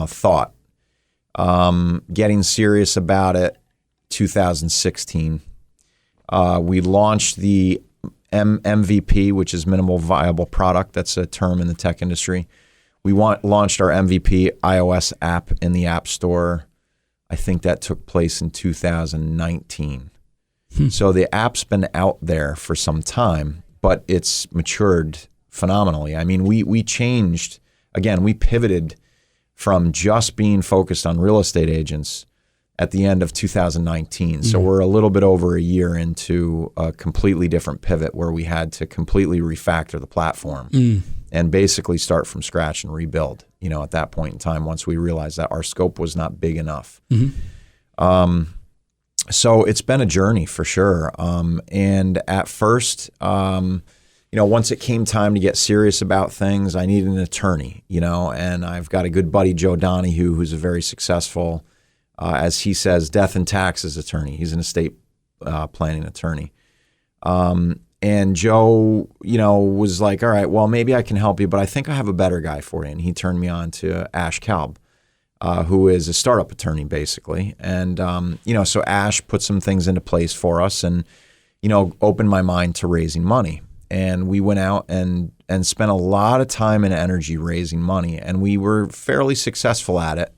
Thought. Getting serious about it, 2016. We launched the MVP, which is minimal viable product. That's a term in the tech industry. We launched our MVP iOS app in the App Store. I think that took place in 2019. So the app's been out there for some time, but it's matured phenomenally. I mean, we changed, again, we pivoted from just being focused on real estate agents at the end of 2019. So we're a little bit over a year into a completely different pivot where we had to completely refactor the platform and basically start from scratch and rebuild. at that point in time, once we realized that our scope was not big enough. So it's been a journey for sure. And at first, once it came time to get serious about things, I needed an attorney, and I've got a good buddy, Joe Donahue, who's a very successful, as he says, death and taxes attorney. He's an estate planning attorney. And Joe, was like, all right, well, maybe I can help you, but I think I have a better guy for you. And he turned me on to Ash Kalb, who is a startup attorney, basically. And, so Ash put some things into place for us and, opened my mind to raising money. And we went out and spent a lot of time and energy raising money. And we were fairly successful at it.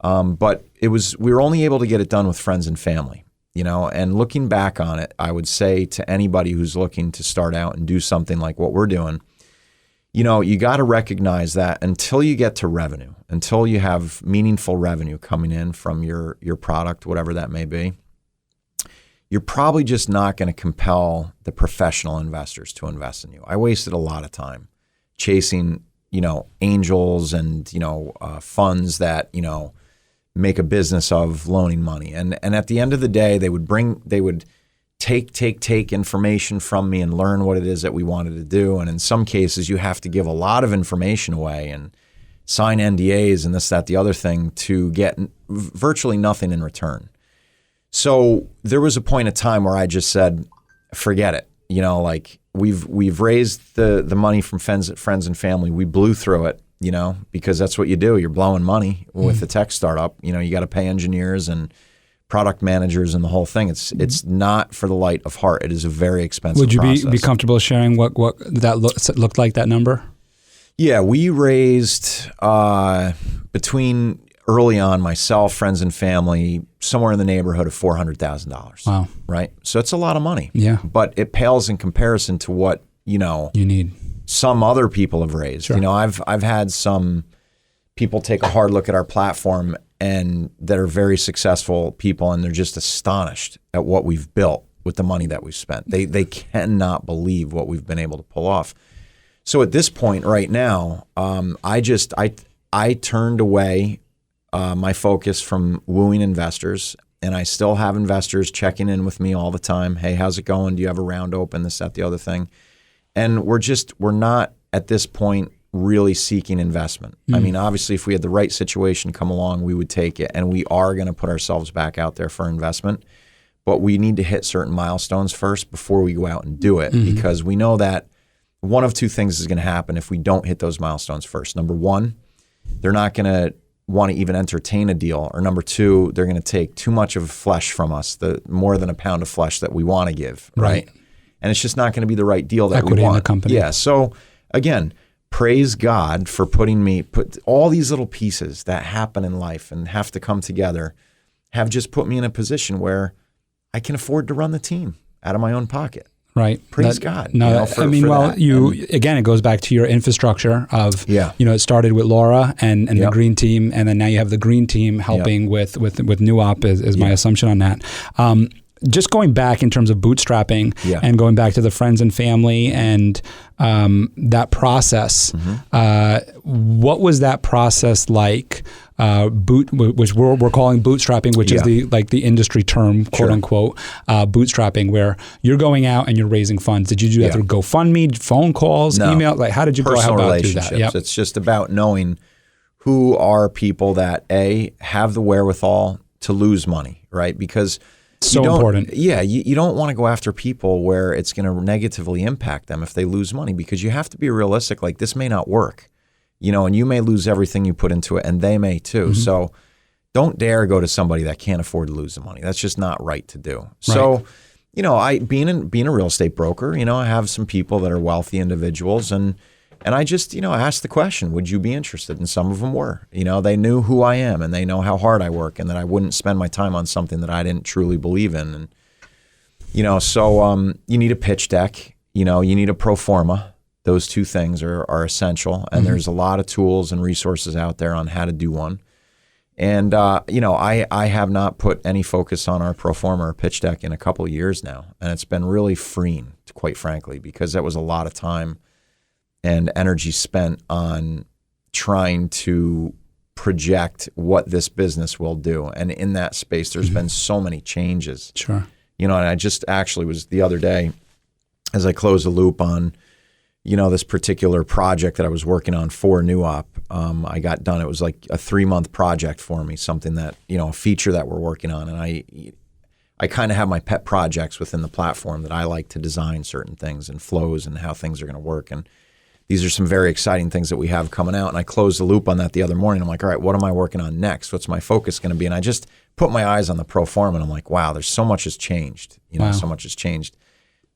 But we were only able to get it done with friends and family. And looking back on it, I would say to anybody who's looking to start out and do something like what we're doing, you got to recognize that until you get to revenue, until you have meaningful revenue coming in from your product, whatever that may be, you're probably just not going to compel the professional investors to invest in you. I wasted a lot of time chasing, angels and, funds that, make a business of loaning money. And at the end of the day, they would take information from me and learn what it is that we wanted to do. And in some cases, you have to give a lot of information away and sign NDAs and this, that, the other thing to get virtually nothing in return. So there was a point of time where I just said, forget it. We've raised the money from friends and family. We blew through it. Because that's what you do. You're blowing money with a tech startup. You got to pay engineers and product managers and the whole thing. It's not for the light of heart. It is a very expensive process. Would you process. be comfortable sharing what that looked like, that number? Yeah, we raised between early on, myself, friends and family, somewhere in the neighborhood of $400,000. Wow. Right? So it's a lot of money. Yeah. But it pales in comparison to what, you need. Some other people have raised. Sure. I've had some people take a hard look at our platform and that are very successful people, and they're just astonished at what we've built with the money that we've spent. They cannot believe what we've been able to pull off. So at this point right now, I turned away my focus from wooing investors, and I still have investors checking in with me all the time. Hey, how's it going? Do you have a round open? This, that, the other thing. And we're not at this point really seeking investment. I mean, obviously, if we had the right situation come along, we would take it. And we are going to put ourselves back out there for investment. But we need to hit certain milestones first before we go out and do it, because we know that one of two things is going to happen if we don't hit those milestones first. Number one, they're not going to want to even entertain a deal. Or number two, they're going to take too much of flesh from us, more than a pound of flesh that we want to give. Right. And it's just not going to be the right deal that equity we want. In the company. Yeah. So again, praise God for put all these little pieces that happen in life and have to come together, have just put me in a position where I can afford to run the team out of my own pocket. Right. Praise God. No, again, it goes back to your infrastructure of, it started with Laura and the Green Team, and then now you have the Green Team helping with NuOp is my assumption on that. Just going back in terms of bootstrapping and going back to the friends and family and that process, what was that process like? Which we're calling bootstrapping, which is the industry term, quote unquote, bootstrapping, where you're going out and you're raising funds. Did you do that through GoFundMe, phone calls, email? Like, how did you Personal go about relationships. do that? Yep. It's just about knowing who are people that have the wherewithal to lose money, right? Because so important. Yeah, you don't want to go after people where it's going to negatively impact them if they lose money, because you have to be realistic. Like, this may not work, and you may lose everything you put into it, and they may too. So don't dare go to somebody that can't afford to lose the money. That's just not right to do. Right. So, being a real estate broker, I have some people that are wealthy individuals, and I just, asked the question, would you be interested? And some of them were. They knew who I am, and they know how hard I work, and that I wouldn't spend my time on something that I didn't truly believe in. And, so you need a pitch deck, you need a pro forma. Those two things are essential, and there's a lot of tools and resources out there on how to do one. And, I have not put any focus on our pro forma or pitch deck in a couple of years now, and it's been really freeing, quite frankly, because that was a lot of time and energy spent on trying to project what this business will do. And in that space, there's been so many changes. Sure. And I just actually was the other day, as I closed the loop on, this particular project that I was working on for NuOp, I got done. It was like a 3-month project for me, something that, a feature that we're working on. And I kind of have my pet projects within the platform that I like to design certain things and flows and how things are going to work. And these are some very exciting things that we have coming out. And I closed the loop on that the other morning. I'm like, all right, what am I working on next? What's my focus going to be? And I just put my eyes on the pro forma, and I'm like, wow, there's so much has changed. So much has changed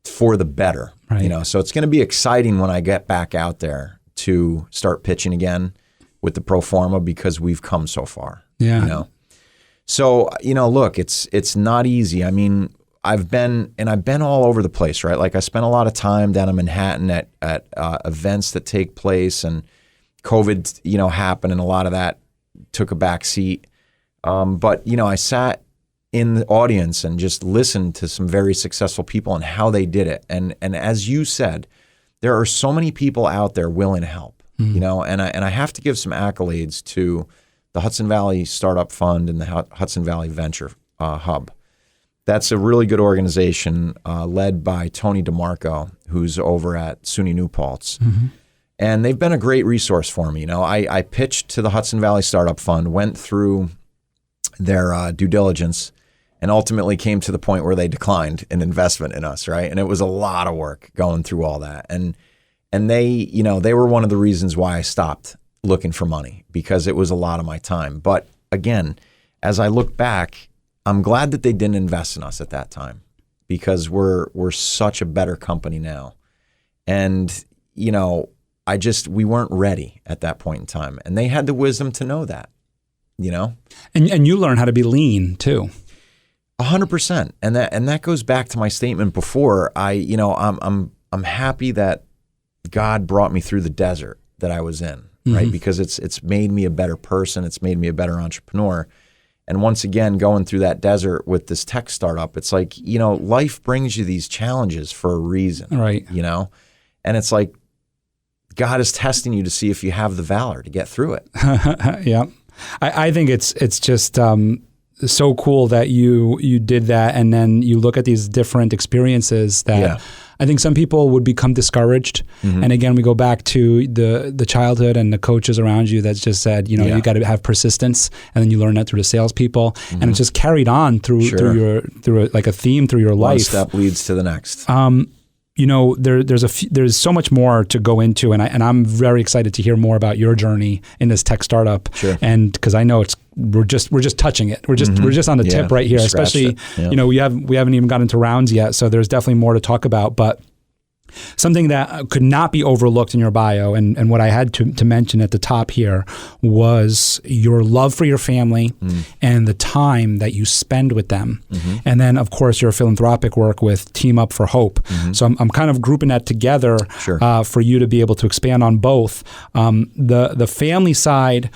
for the better. Right. So it's going to be exciting when I get back out there to start pitching again with the pro forma, because we've come so far. Yeah. So, look, it's not easy. I mean, I've been all over the place, right? Like I spent a lot of time down in Manhattan at events that take place, and COVID, happened, and a lot of that took a back seat. But I sat in the audience and just listened to some very successful people and how they did it. And as you said, there are so many people out there willing to help, and I have to give some accolades to the Hudson Valley Startup Fund and the Hudson Valley Venture Hub. That's a really good organization led by Tony DeMarco, who's over at SUNY New Paltz. And they've been a great resource for me. I pitched to the Hudson Valley Startup Fund, went through their due diligence, and ultimately came to the point where they declined an investment in us, right? And it was a lot of work going through all that. And they, they were one of the reasons why I stopped looking for money, because it was a lot of my time. But again, as I look back, I'm glad that they didn't invest in us at that time, because we're such a better company now. And, we weren't ready at that point in time, and they had the wisdom to know that, And you learn how to be lean too. 100%. And that goes back to my statement before. I'm happy that God brought me through the desert that I was in, right? Because it's made me a better person. It's made me a better entrepreneur. And once again, going through that desert with this tech startup, it's like, life brings you these challenges for a reason, right? And it's like God is testing you to see if you have the valor to get through it. Yeah. I think it's just so cool that you did that, and then you look at these different experiences that I think some people would become discouraged. And again, we go back to the childhood and the coaches around you that's just said, you got to have persistence, and then you learn that through the salespeople, and it's just carried on through like a theme through your life. One step leads to the next. There's so much more to go into, and I'm very excited to hear more about your journey in this tech startup. Sure. And because I know we're just touching it. We're just on the tip right here. Especially, we haven't even gotten into rounds yet, so there's definitely more to talk about. But something that could not be overlooked in your bio, and what I had to mention at the top here, was your love for your family and the time that you spend with them. And then, of course, your philanthropic work with Team Up for Hope. So I'm kind of grouping that together for you to be able to expand on both. The family side,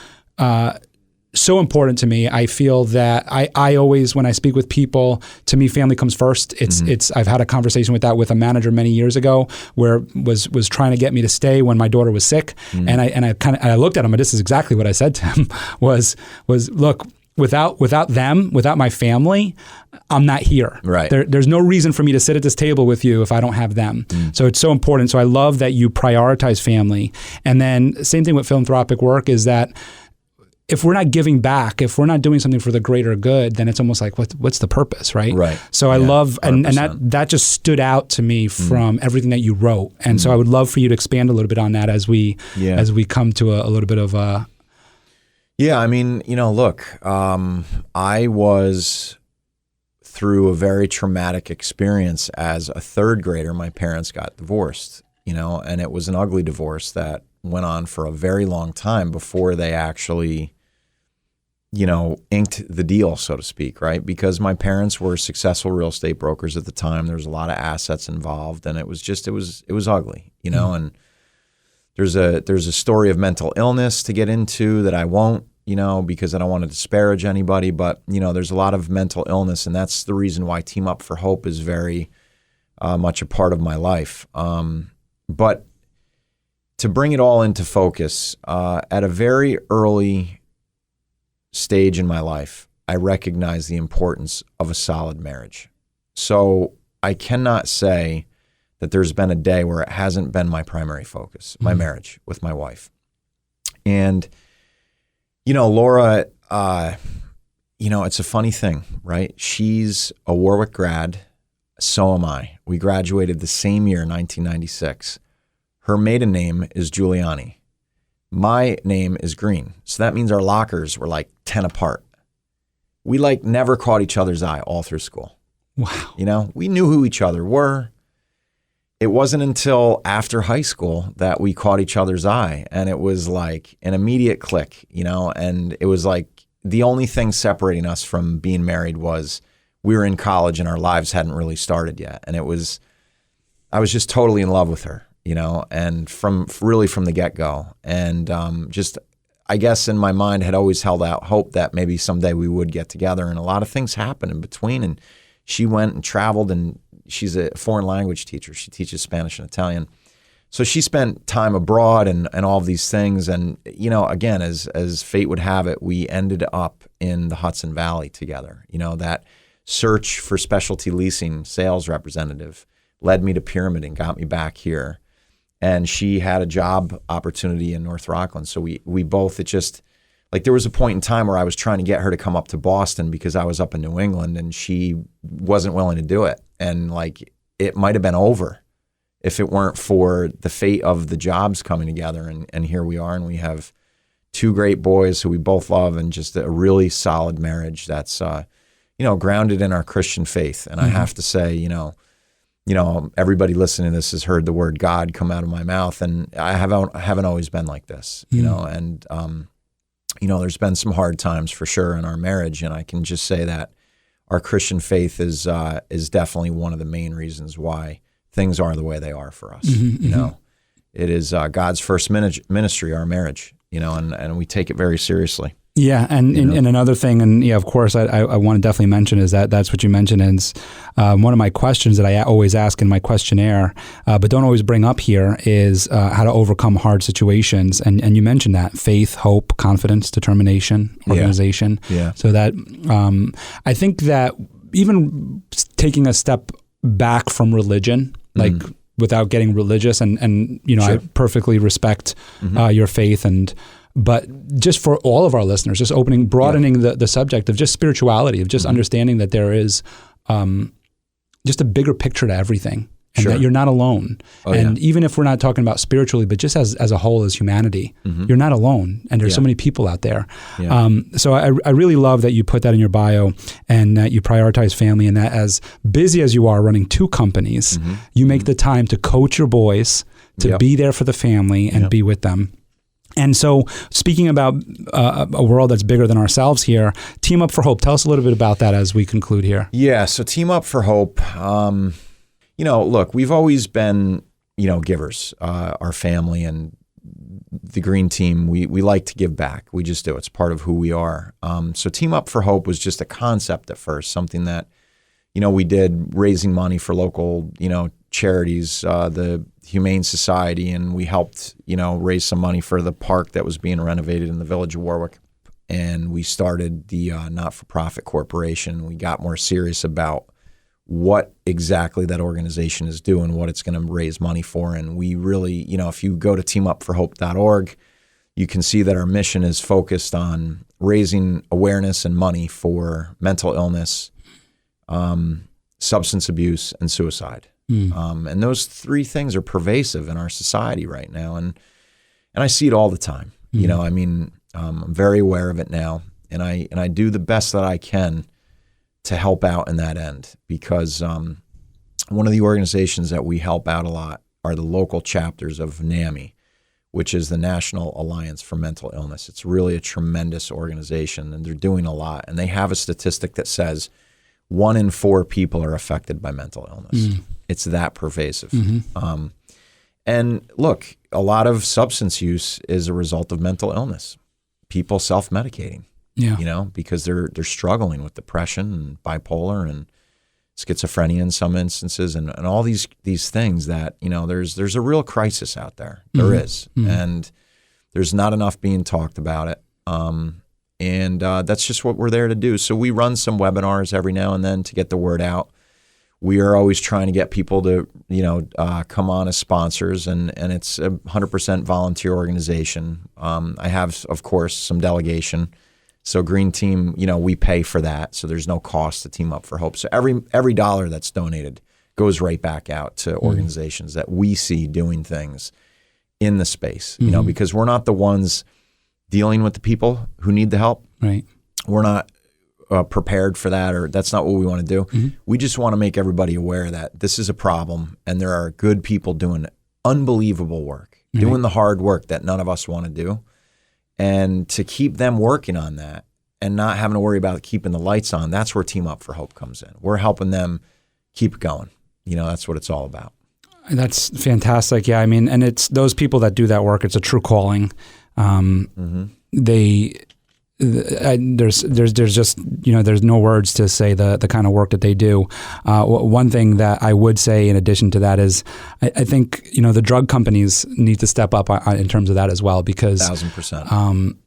so important to me. I feel that I always, when I speak with people, to me, family comes first. I've had a conversation with a manager many years ago where was trying to get me to stay when my daughter was sick. And I looked at him, and this is exactly what I said to him was look, without them, without my family, I'm not here. Right. There's no reason for me to sit at this table with you if I don't have them. So it's so important. So I love that you prioritize family. And then same thing with philanthropic work is that if we're not giving back, if we're not doing something for the greater good, then it's almost like what's the purpose, right? Right. So I love, and that just stood out to me from everything that you wrote. And so I would love for you to expand a little bit on that as we come to a little bit of a. Yeah, I mean, look, I was through a very traumatic experience as a third grader. My parents got divorced, and it was an ugly divorce that went on for a very long time before they actually inked the deal, so to speak, right? Because my parents were successful real estate brokers at the time. There was a lot of assets involved, and it was ugly, and there's a story of mental illness to get into that I won't, because I don't want to disparage anybody, but there's a lot of mental illness, and that's the reason why Team Up for Hope is very much a part of my life. But to bring it all into focus, at a very early stage in my life, I recognized the importance of a solid marriage. So I cannot say that there's been a day where it hasn't been my primary focus, my marriage with my wife. And, Laura, it's a funny thing, right? She's a Warwick grad. So am I. We graduated the same year, 1996. Her maiden name is Giuliani. My name is Green. So that means our lockers were like 10 apart. We never caught each other's eye all through school. Wow. We knew who each other were. It wasn't until after high school that we caught each other's eye. And it was like an immediate click, and it was like the only thing separating us from being married was we were in college and our lives hadn't really started yet. And I was just totally in love with her, and from the get-go. And I guess in my mind had always held out hope that maybe someday we would get together. And a lot of things happened in between. And she went and traveled, and she's a foreign language teacher. She teaches Spanish and Italian. So she spent time abroad and all of these things. And, again, as fate would have it, we ended up in the Hudson Valley together. That search for specialty leasing sales representative led me to Pyramid and got me back here. And she had a job opportunity in North Rockland. So we both, there was a point in time where I was trying to get her to come up to Boston because I was up in New England, and she wasn't willing to do it. And it might have been over if it weren't for the fate of the jobs coming together. And here we are, and we have two great boys who we both love, and just a really solid marriage that's, grounded in our Christian faith. And I have to say, everybody listening to this has heard the word God come out of my mouth, and I haven't always been like this, and, there's been some hard times for sure in our marriage. And I can just say that our Christian faith is definitely one of the main reasons why things are the way they are for us. It is God's first ministry, our marriage, and we take it very seriously. Yeah, and another thing, and of course, I want to definitely mention is that's what you mentioned is one of my questions that I always ask in my questionnaire, but don't always bring up here is how to overcome hard situations. And you mentioned that faith, hope, confidence, determination, organization. Yeah. So that I think that even taking a step back from religion, without getting religious, and sure. I perfectly respect your faith but just for all of our listeners, just broadening the subject of just spirituality, of just understanding that there is just a bigger picture to everything, and that you're not alone. Even if we're not talking about spiritually, but just as a whole, as humanity, you're not alone, and there's so many people out there. So I really love that you put that in your bio, and that you prioritize family, and that as busy as you are running two companies, you make the time to coach your boys, to be there for the family and be with them. And so, speaking about a world that's bigger than ourselves here, Team Up for Hope. Tell us a little bit about that as we conclude here. Yeah, so Team Up for Hope, look, we've always been, givers, our family and the Green Team. We like to give back. We just do. It's part of who we are. So Team Up for Hope was just a concept at first, something that, we did, raising money for local, charities, the Humane Society, and we helped, raise some money for the park that was being renovated in the village of Warwick. And we started the not-for-profit corporation. We got more serious about what exactly that organization is doing, what it's going to raise money for. And we really, if you go to teamupforhope.org, you can see that our mission is focused on raising awareness and money for mental illness, substance abuse, and suicide. And those three things are pervasive in our society right now. And I see it all the time. I'm very aware of it now. And I do the best that I can to help out in that end, because one of the organizations that we help out a lot are the local chapters of NAMI, which is the National Alliance for Mental Illness. It's really a tremendous organization, and they're doing a lot. And they have a statistic that says 1 in 4 people are affected by mental illness. It's that pervasive. And look, a lot of substance use is a result of mental illness. People self-medicating, because they're struggling with depression and bipolar and schizophrenia in some instances, and all these things that, there's a real crisis out there. There is. And there's not enough being talked about it. And that's just what we're there to do. So we run some webinars every now and then to get the word out. We are always trying to get people to, come on as sponsors, and it's a 100% volunteer organization. I have, of course, some delegation. So Green Team, we pay for that. So there's no cost to Team Up for Hope. So every dollar that's donated goes right back out to organizations that we see doing things in the space, because we're not the ones dealing with the people who need the help. Right. We're not prepared for that, or that's not what we want to do. We just want to make everybody aware that this is a problem, and there are good people doing unbelievable work, doing the hard work that none of us want to do. And to keep them working on that and not having to worry about keeping the lights on, that's where Team Up for Hope comes in. We're helping them keep going. That's what it's all about. That's fantastic. Yeah, I mean, and it's those people that do that work, it's a true calling. There's just, there's no words to say the kind of work that they do. One thing that I would say in addition to that is I think, the drug companies need to step up in terms of that as well, because 1,000%.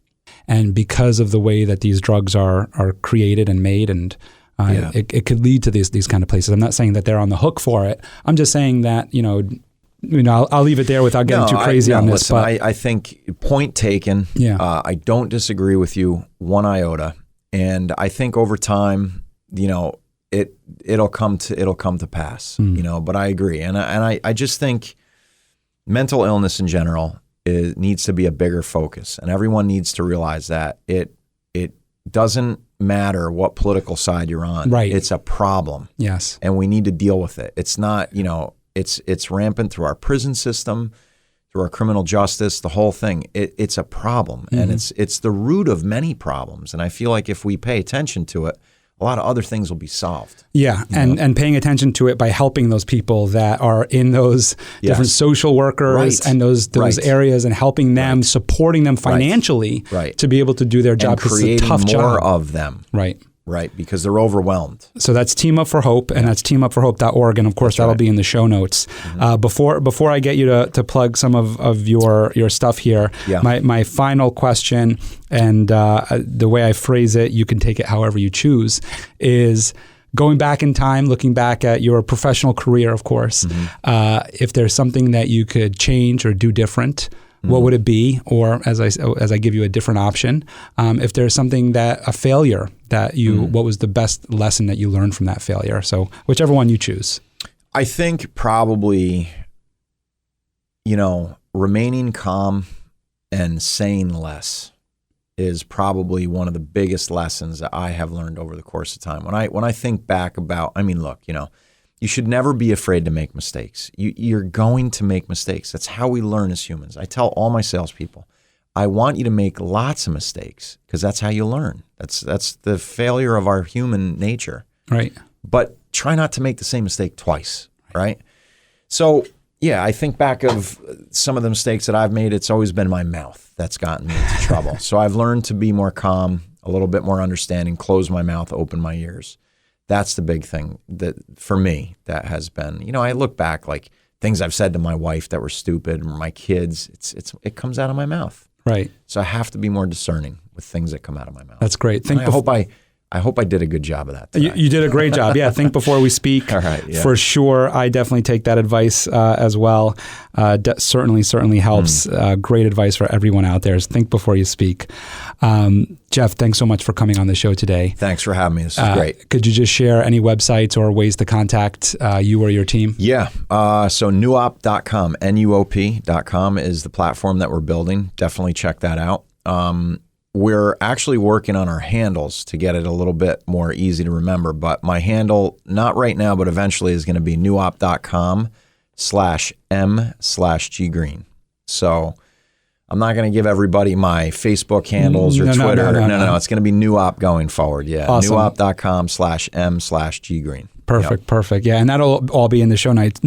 And because of the way that these drugs are created and made, and it could lead to these kind of places. I'm not saying that they're on the hook for it. I'm just saying that, I'll leave it there without getting too crazy on this. Listen, but I think point taken. Yeah. I don't disagree with you one iota, and I think over time, it'll come to pass. But I agree, and I just think mental illness in general needs to be a bigger focus, and everyone needs to realize that it doesn't matter what political side you're on. Right. It's a problem. Yes. And we need to deal with it. It's not, it's rampant through our prison system, through our criminal justice, the whole thing. It's a problem, and it's the root of many problems. And I feel like if we pay attention to it, a lot of other things will be solved. Yeah, and paying attention to it by helping those people that are in those different social workers and those areas, and helping them, supporting them financially to be able to do their job, because it's a tough job. More of them. Right, because they're overwhelmed. So that's Team Up for Hope, and that's teamupforhope.org, and of course that'll be in the show notes. Before I get you to plug some of your stuff here, my final question, and the way I phrase it, you can take it however you choose, is going back in time, looking back at your professional career, of course, if there's something that you could change or do different, what would it be? Or as I give you a different option, if there's something a failure that what was the best lesson that you learned from that failure? So whichever one you choose. I think probably, remaining calm and saying less is probably one of the biggest lessons that I have learned over the course of time. When I think back about, look, you should never be afraid to make mistakes. You're going to make mistakes. That's how we learn as humans. I tell all my salespeople, I want you to make lots of mistakes, because that's how you learn. That's the failure of our human nature. Right. But try not to make the same mistake twice, right? So, I think back of some of the mistakes that I've made, it's always been my mouth that's gotten me into trouble. So I've learned to be more calm, a little bit more understanding, close my mouth, open my ears. That's the big thing that for me that has been, I look back like things I've said to my wife that were stupid, or my kids, it comes out of my mouth. Right. So I have to be more discerning with things that come out of my mouth. That's great. I hope I did a good job of that today. You did a great job. Yeah, think before we speak. All right, For sure. I definitely take that advice as well. Certainly helps. Great advice for everyone out there is think before you speak. Geoff, thanks so much for coming on the show today. Thanks for having me. This is great. Could you just share any websites or ways to contact you or your team? Yeah. So NuOp.com, NuOp.com is the platform that we're building. Definitely check that out. We're actually working on our handles to get it a little bit more easy to remember, but my handle, not right now, but eventually is going to be nuop.com/m/ggreen. So I'm not going to give everybody my Facebook handles or Twitter. No. It's going to be NuOp going forward. Yeah. Awesome. NuOp.com/m/ggreen. Perfect. Yeah, and that'll all be in the show notes.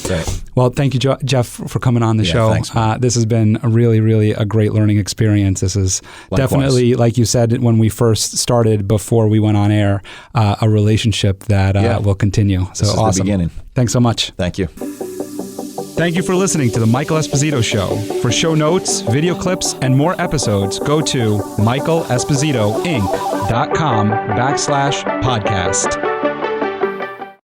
Right. Well, thank you, Geoff, for coming on the show. Thanks, this has been a really a great learning experience. This is definitely, like you said when we first started, before we went on air, a relationship that will continue. So this is awesome. the beginning. Thanks so much. Thank you. Thank you for listening to The Michael Esposito Show. For show notes, video clips, and more episodes, go to michaelespositoinc.com/podcast.